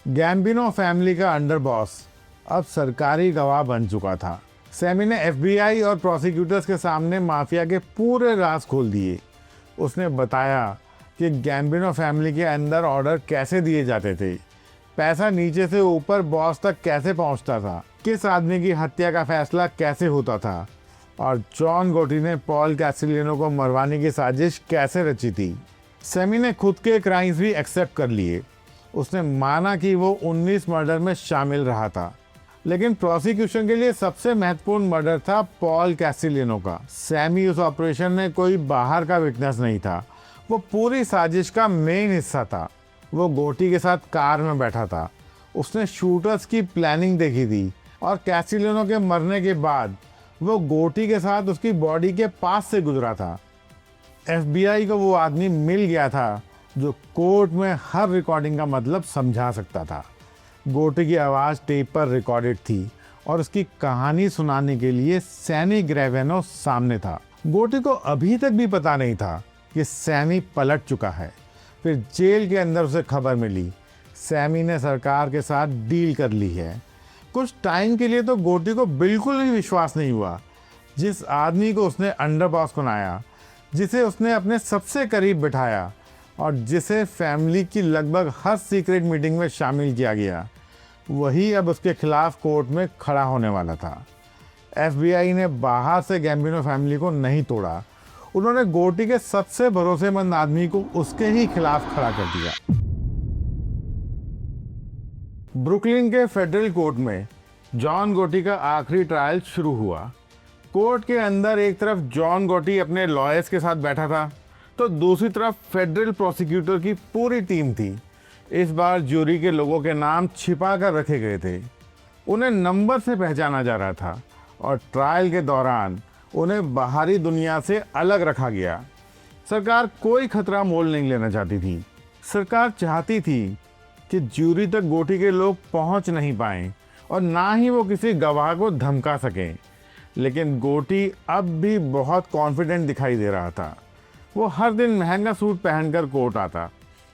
गैम्बिनो फैमिली का अंडर बॉस अब सरकारी गवाह बन चुका था। सैमी ने एफबीआई और प्रोसिक्यूटर्स के सामने माफिया के पूरे राज खोल दिए। उसने बताया कि गैम्बिनो फैमिली के अंदर ऑर्डर कैसे दिए जाते थे, पैसा नीचे से ऊपर बॉस तक कैसे पहुंचता था, किस आदमी की हत्या का फैसला कैसे होता था और जॉन गोटी ने पॉल कैस्टिलियानो को मरवाने की साजिश कैसे रची थी। सैमी ने खुद के क्राइम्स भी एक्सेप्ट कर लिए। उसने माना कि वो 19 मर्डर में शामिल रहा था, लेकिन प्रोसिक्यूशन के लिए सबसे महत्वपूर्ण मर्डर था पॉल कैस्टिलियानो का। सैमी उस ऑपरेशन में कोई बाहर का विटनेस नहीं था, वो पूरी साजिश का मेन हिस्सा था। वो गोटी के साथ कार में बैठा था, उसने शूटर्स की प्लानिंग देखी थी और कैस्टिलियानो के मरने के बाद वो गोटी के साथ उसकी बॉडी के पास से गुजरा था। एफबीआई को वो आदमी मिल गया था जो कोर्ट में हर रिकॉर्डिंग का मतलब समझा सकता था। गोटी की आवाज़ टेप पर रिकॉर्डेड थी और उसकी कहानी सुनाने के लिए सैमी ग्रेवेनो सामने था। गोटी को अभी तक भी पता नहीं था कि सैमी पलट चुका है। फिर जेल के अंदर उसे खबर मिली, सैमी ने सरकार के साथ डील कर ली है। कुछ टाइम के लिए तो गोटी को बिल्कुल भी विश्वास नहीं हुआ। जिस आदमी को उसने अंडर बॉस बनाया, जिसे उसने अपने सबसे करीब बिठाया और जिसे फैमिली की लगभग हर सीक्रेट मीटिंग में शामिल किया गया, वही अब उसके खिलाफ कोर्ट में खड़ा होने वाला था। एफबीआई ने बाहर से गैम्बिनो फैमिली को नहीं तोड़ा, उन्होंने गोटी के सबसे भरोसेमंद आदमी को उसके ही खिलाफ खड़ा कर दिया। ब्रुकलिन के फेडरल कोर्ट में जॉन गोटी का आखिरी ट्रायल शुरू हुआ। कोर्ट के अंदर एक तरफ जॉन गोटी अपने लॉयर्स के साथ बैठा था, तो दूसरी तरफ फेडरल प्रोसिक्यूटर की पूरी टीम थी। इस बार ज्यूरी के लोगों के नाम छिपा कर रखे गए थे, उन्हें नंबर से पहचाना जा रहा था और ट्रायल के दौरान उन्हें बाहरी दुनिया से अलग रखा गया। सरकार कोई खतरा मोल नहीं लेना चाहती थी। सरकार चाहती थी कि ज्यूरी तक गोटी के लोग पहुंच नहीं पाए और ना ही वो किसी गवाह को धमका सकें। लेकिन गोटी अब भी बहुत कॉन्फिडेंट दिखाई दे रहा था। वो हर दिन महंगा सूट पहनकर कोर्ट आता,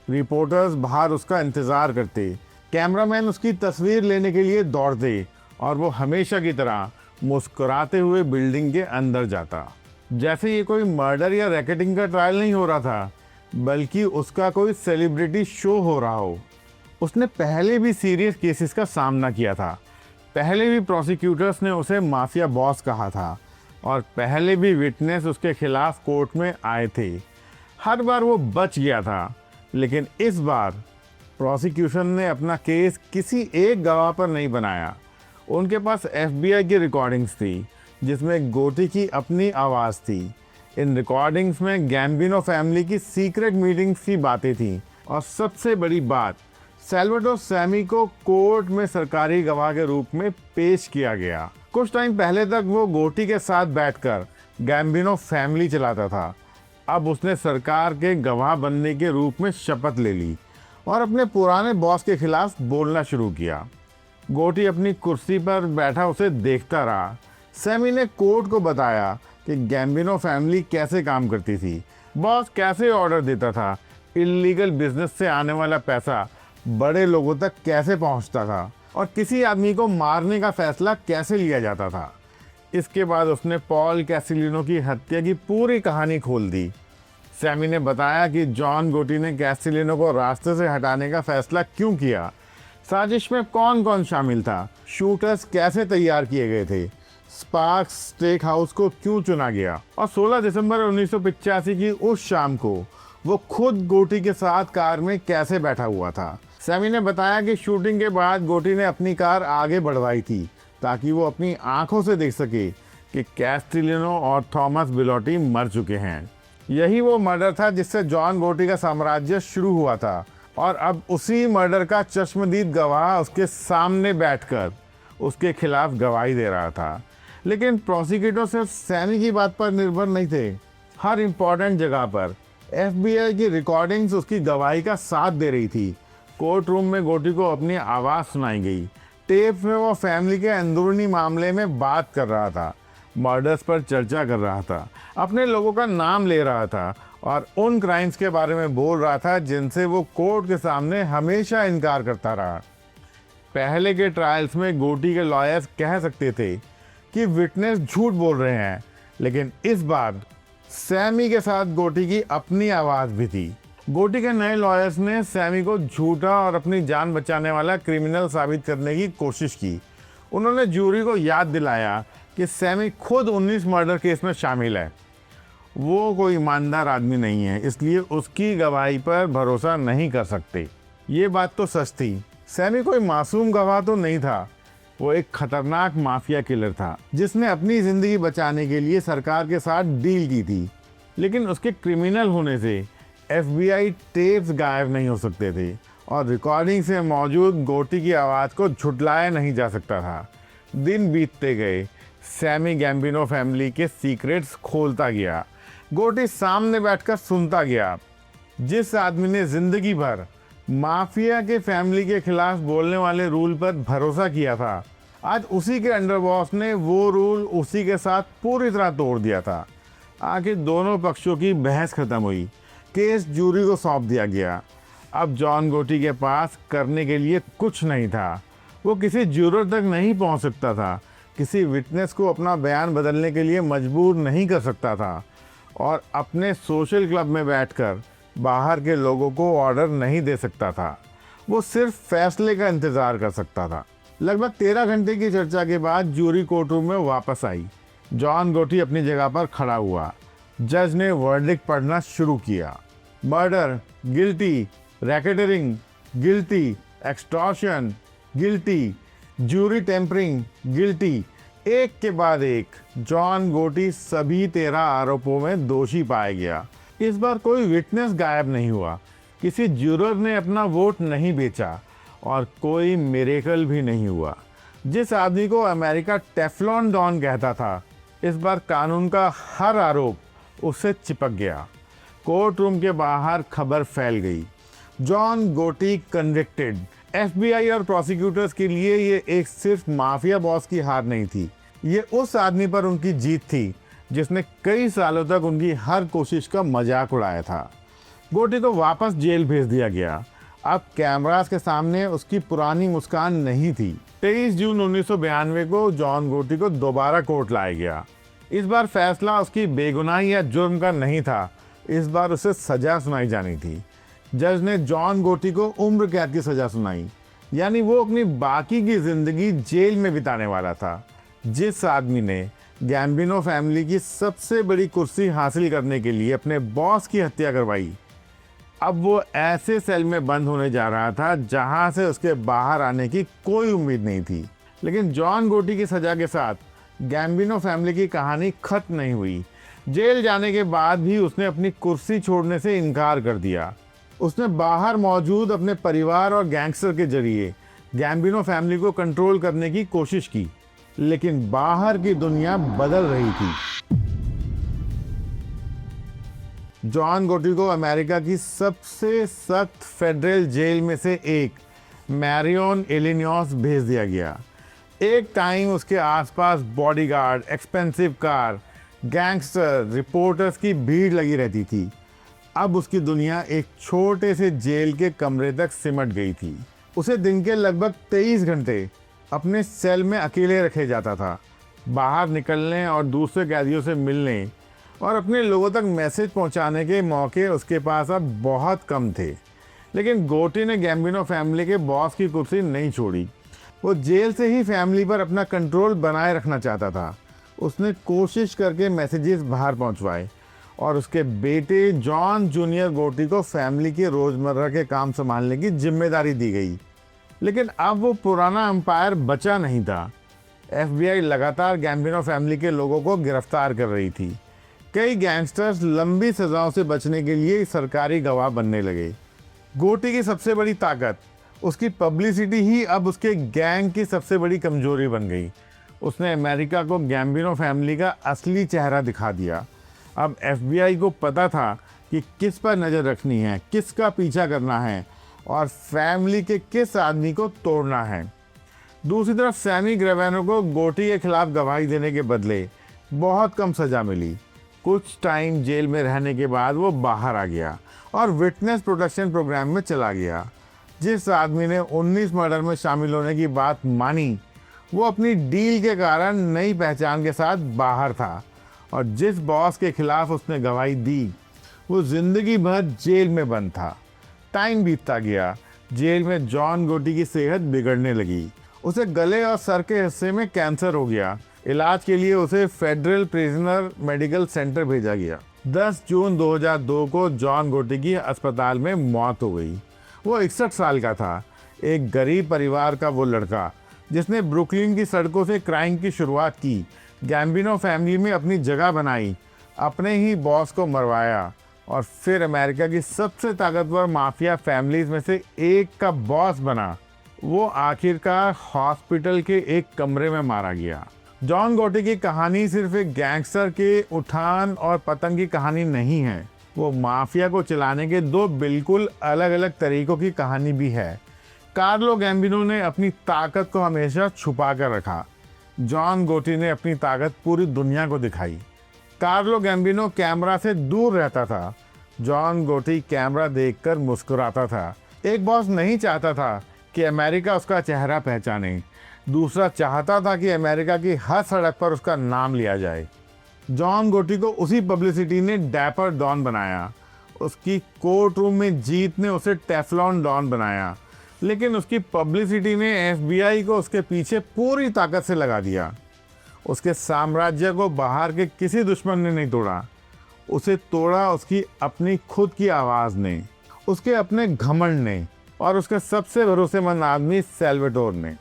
रिपोर्टर्स बाहर उसका इंतज़ार करते, कैमरामैन उसकी तस्वीर लेने के लिए दौड़ते और वो हमेशा की तरह मुस्कुराते हुए बिल्डिंग के अंदर जाता, जैसे ये कोई मर्डर या रैकेटिंग का ट्रायल नहीं हो रहा था, बल्कि उसका कोई सेलिब्रिटी शो हो रहा हो। उसने पहले भी सीरियस केसेस का सामना किया था, पहले भी प्रोसिक्यूटर्स ने उसे माफिया बॉस कहा था और पहले भी विटनेस उसके खिलाफ कोर्ट में आए थे। हर बार वो बच गया था, लेकिन इस बार प्रोसिक्यूशन ने अपना केस किसी एक गवाह पर नहीं बनाया। उनके पास FBI की रिकॉर्डिंग्स थी, जिसमें गोटी की अपनी आवाज़ थी। इन रिकॉर्डिंग्स में गैम्बिनो फैमिली की सीक्रेट मीटिंग्स की बातें थीं और सबसे बड़ी बात, सैल्वाडोर सैमी को कोर्ट में सरकारी गवाह के रूप में पेश किया गया। कुछ टाइम पहले तक वो गोटी के साथ बैठकर गैम्बिनो फैमिली चलाता था। अब उसने सरकार के गवाह बनने के रूप में शपथ ले ली और अपने पुराने बॉस के खिलाफ बोलना शुरू किया। गोटी अपनी कुर्सी पर बैठा उसे देखता रहा। सैमी ने कोर्ट को बताया कि गैम्बिनो फैमिली कैसे काम करती थी, बॉस कैसे ऑर्डर देता था, इल्लीगल बिजनेस से आने वाला पैसा बड़े लोगों तक कैसे पहुंचता था और किसी आदमी को मारने का फैसला कैसे लिया जाता था। इसके बाद उसने पॉल कैसिलिनो की हत्या की पूरी कहानी खोल दी। सैमी ने बताया कि जॉन गोटी ने कैसिलिनो को रास्ते से हटाने का फैसला क्यों किया, साजिश में कौन कौन शामिल था, शूटर्स कैसे तैयार किए गए थे, स्पार्क्स स्टेक हाउस को क्यों चुना गया और 16 दिसंबर 1985 की उस शाम को वो खुद गोटी के साथ कार में कैसे बैठा हुआ था। सैमी ने बताया कि शूटिंग के बाद गोटी ने अपनी कार आगे बढ़वाई थी ताकि वो अपनी आंखों से देख सके कि कैस्टिलिनो और थॉमस बिलोटी मर चुके हैं। यही वो मर्डर था जिससे जॉन गोटी का साम्राज्य शुरू हुआ था और अब उसी मर्डर का चश्मदीद गवाह उसके सामने बैठकर उसके खिलाफ गवाही दे रहा था। लेकिन प्रोसिक्यूटर सिर्फ सैमी की बात पर निर्भर नहीं थे। हर इम्पॉर्टेंट जगह पर FBI की रिकॉर्डिंग्स उसकी गवाही का साथ दे रही थी। कोर्ट रूम में गोटी को अपनी आवाज़ सुनाई गई। टेप में वो फैमिली के अंदरूनी मामले में बात कर रहा था, मर्डर्स पर चर्चा कर रहा था, अपने लोगों का नाम ले रहा था और उन क्राइम्स के बारे में बोल रहा था जिनसे वो कोर्ट के सामने हमेशा इनकार करता रहा। पहले के ट्रायल्स में गोटी के लॉयर्स कह सकते थे कि विटनेस झूठ बोल रहे हैं, लेकिन इस बार सैमी के साथ गोटी की अपनी आवाज़ भी थी। गोटी के नए लॉयर्स ने सैमी को झूठा और अपनी जान बचाने वाला क्रिमिनल साबित करने की कोशिश की। उन्होंने जूरी को याद दिलाया कि सैमी खुद 19 मर्डर केस में शामिल है, वो कोई ईमानदार आदमी नहीं है, इसलिए उसकी गवाही पर भरोसा नहीं कर सकते। ये बात तो सच थी, सैमी कोई मासूम गवाह तो नहीं था, वो एक खतरनाक माफिया किलर था जिसने अपनी ज़िंदगी बचाने के लिए सरकार के साथ डील की थी। लेकिन उसके क्रिमिनल होने से FBI टेप्स गायब नहीं हो सकते थे और रिकॉर्डिंग से मौजूद गोटी की आवाज़ को झुटलाया नहीं जा सकता था। दिन बीतते गए, सैमी गैम्बिनो फैमिली के सीक्रेट्स खोलता गया। गोटी सामने बैठकर सुनता गया। जिस आदमी ने ज़िंदगी भर माफिया के फैमिली के खिलाफ बोलने वाले रूल पर भरोसा किया था, आज उसी के अंडरबॉस ने वो रूल उसी के साथ पूरी तरह तोड़ दिया था। आखिर दोनों पक्षों की बहस खत्म हुई, केस जूरी को सौंप दिया गया। अब जॉन गोटी के पास करने के लिए कुछ नहीं था। वो किसी ज्यूरर तक नहीं पहुंच सकता था, किसी विटनेस को अपना बयान बदलने के लिए मजबूर नहीं कर सकता था और अपने सोशल क्लब में बैठकर बाहर के लोगों को ऑर्डर नहीं दे सकता था। वो सिर्फ फैसले का इंतज़ार कर सकता था। लगभग 13 घंटे की चर्चा के बाद जूरी कोर्ट रूम में वापस आई। जॉन गोटी अपनी जगह पर खड़ा हुआ। जज ने वर्डिक्ट पढ़ना शुरू किया। Murder guilty, racketeering guilty, extortion guilty, jury tampering guilty. एक के बाद एक जॉन गोटी सभी 13 आरोपों में दोषी पाया गया। इस बार कोई विटनेस गायब नहीं हुआ, किसी ज्यूरर ने अपना वोट नहीं बेचा और कोई मिरेकल भी नहीं हुआ। जिस आदमी को अमेरिका टेफ्लॉन डॉन कहता था, इस बार कानून का हर आरोप उससे चिपक गया। कोर्ट रूम के बाहर खबर फैल गई। जॉन गोटी कन्विक्टेड। एफबीआई और प्रोसिक्यूटर्स के लिए ये एक सिर्फ माफिया बॉस की हार नहीं थी, ये उस आदमी पर उनकी जीत थी जिसने कई सालों तक उनकी हर कोशिश का मजाक उड़ाया था। गोटी को वापस जेल भेज दिया गया। अब कैमरास के सामने उसकी पुरानी मुस्कान नहीं थी। 23 जून 1992 को जॉन गोटी को दोबारा कोर्ट लाया गया। इस बार फैसला उसकी बेगुनाही या जुर्म का नहीं था, इस बार उसे सजा सुनाई जानी थी। जज ने जॉन गोटी को उम्र कैद की सजा सुनाई, यानी वो अपनी बाकी की जिंदगी जेल में बिताने वाला था। जिस आदमी ने गैम्बिनो फैमिली की सबसे बड़ी कुर्सी हासिल करने के लिए अपने बॉस की हत्या करवाई, अब वो ऐसे सेल में बंद होने जा रहा था जहां से उसके बाहर आने की कोई उम्मीद नहीं थी। लेकिन जॉन गोटी की सजा के साथ गैम्बिनो फैमिली की कहानी खत्म नहीं हुई। जेल जाने के बाद भी उसने अपनी कुर्सी छोड़ने से इनकार कर दिया। उसने बाहर मौजूद अपने परिवार और गैंगस्टर के जरिए गैम्बिनो फैमिली को कंट्रोल करने की कोशिश की, लेकिन बाहर की दुनिया बदल रही थी। जॉन गोटी को अमेरिका की सबसे सख्त फेडरल जेल में से एक मैरियन, इलिनॉइस भेज दिया गया। एक टाइम उसके आसपास bodyguard, expensive car, gangster, reporters की भीड़ लगी रहती थी। अब उसकी दुनिया एक छोटे से जेल के कमरे तक सिमट गई थी। उसे दिन के लगभग 23 घंटे अपने सेल में अकेले रखे जाता था। बाहर निकलने और दूसरे कैदियों से मिलने और अपने लोगों तक मैसेज पहुंचाने के मौके उसके पास अब बहुत कम थे। लेकिन गोटी ने गैम्बिनो फैमिली के बॉस की कुर्सी नहीं छोड़ी। वो जेल से ही फैमिली पर अपना कंट्रोल बनाए रखना चाहता था। उसने कोशिश करके मैसेजेस बाहर पहुंचवाए और उसके बेटे जॉन जूनियर गोटी को फैमिली के रोज़मर्रा के काम संभालने की जिम्मेदारी दी गई। लेकिन अब वो पुराना एम्पायर बचा नहीं था। एफबीआई लगातार गैम्बिनो फैमिली के लोगों को गिरफ्तार कर रही थी। कई गैंगस्टर्स लंबी सजाओं से बचने के लिए सरकारी गवाह बनने लगे। गोटी की सबसे बड़ी ताकत उसकी पब्लिसिटी ही अब उसके गैंग की सबसे बड़ी कमजोरी बन गई। उसने अमेरिका को गैम्बिनो फैमिली का असली चेहरा दिखा दिया। अब एफबीआई को पता था कि किस पर नज़र रखनी है, किसका पीछा करना है और फैमिली के किस आदमी को तोड़ना है। दूसरी तरफ सैमी ग्रेवेनो को गोटी के खिलाफ गवाही देने के बदले बहुत कम सज़ा मिली। कुछ टाइम जेल में रहने के बाद वो बाहर आ गया और विटनेस प्रोटेक्शन प्रोग्राम में चला गया। जिस आदमी ने 19 मर्डर में शामिल होने की बात मानी, वो अपनी डील के कारण नई पहचान के साथ बाहर था और जिस बॉस के खिलाफ उसने गवाही दी, वो जिंदगी भर जेल में बंद था। टाइम बीतता गया। जेल में जॉन गोटी की सेहत बिगड़ने लगी। उसे गले और सर के हिस्से में कैंसर हो गया। इलाज के लिए उसे फेडरल प्रिजनर मेडिकल सेंटर भेजा गया। 10 जून 2002 को जॉन गोटी की अस्पताल में मौत हो गई। वो 61 साल का था, एक गरीब परिवार का वो लड़का जिसने ब्रुकलिन की सड़कों से क्राइम की शुरुआत की, गैम्बिनो फैमिली में अपनी जगह बनाई, अपने ही बॉस को मरवाया और फिर अमेरिका की सबसे ताकतवर माफिया फैमिलीज में से एक का बॉस बना। वो आखिरकार हॉस्पिटल के एक कमरे में मारा गया। जॉन गोटी की कहानी सिर्फ एक गैंगस्टर के उठान और पतन की कहानी नहीं है, वो माफिया को चलाने के दो बिल्कुल अलग अलग तरीकों की कहानी भी है। कार्लो गैम्बिनो ने अपनी ताकत को हमेशा छुपा कर रखा। जॉन गोटी ने अपनी ताकत पूरी दुनिया को दिखाई। कार्लो गैम्बिनो कैमरा से दूर रहता था, जॉन गोटी कैमरा देखकर मुस्कुराता था। एक बॉस नहीं चाहता था कि अमेरिका उसका चेहरा पहचाने, दूसरा चाहता था कि अमेरिका की हर सड़क पर उसका नाम लिया जाए। जॉन गोटी को उसी पब्लिसिटी ने डैपर डॉन बनाया। उसकी कोर्ट रूम में जीत ने उसे टेफ्लॉन डॉन बनाया। लेकिन उसकी पब्लिसिटी ने एफबीआई को उसके पीछे पूरी ताकत से लगा दिया। उसके साम्राज्य को बाहर के किसी दुश्मन ने नहीं तोड़ा, उसे तोड़ा उसकी अपनी खुद की आवाज़ ने, उसके अपने घमंड ने और उसके सबसे भरोसेमंद आदमी सैल्वाडोर ने।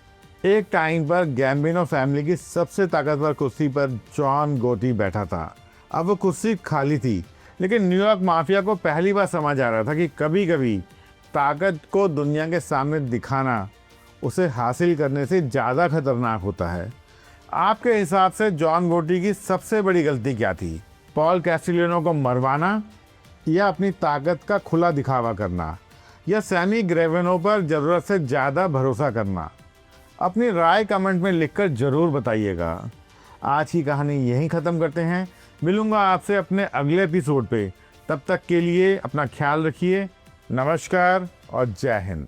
एक टाइम पर गैम्बिनो फैमिली की सबसे ताकतवर कुर्सी पर जॉन गोटी बैठा था। अब वो कुर्सी खाली थी, लेकिन न्यूयॉर्क माफिया को पहली बार समझ आ रहा था कि कभी कभी ताकत को दुनिया के सामने दिखाना उसे हासिल करने से ज़्यादा खतरनाक होता है। आपके हिसाब से जॉन गोटी की सबसे बड़ी गलती क्या थी? पॉल कैस्टिलियानो को मरवाना या अपनी ताकत का खुला दिखावा करना? या सैमी ग्रेवेनो पर ज़रूरत से ज़्यादा भरोसा करना? अपनी राय कमेंट में लिखकर ज़रूर बताइएगा। आज की कहानी यहीं ख़त्म करते हैं। मिलूंगा आपसे अपने अगले एपिसोड पे। तब तक के लिए अपना ख्याल रखिए। नमस्कार और जय हिंद।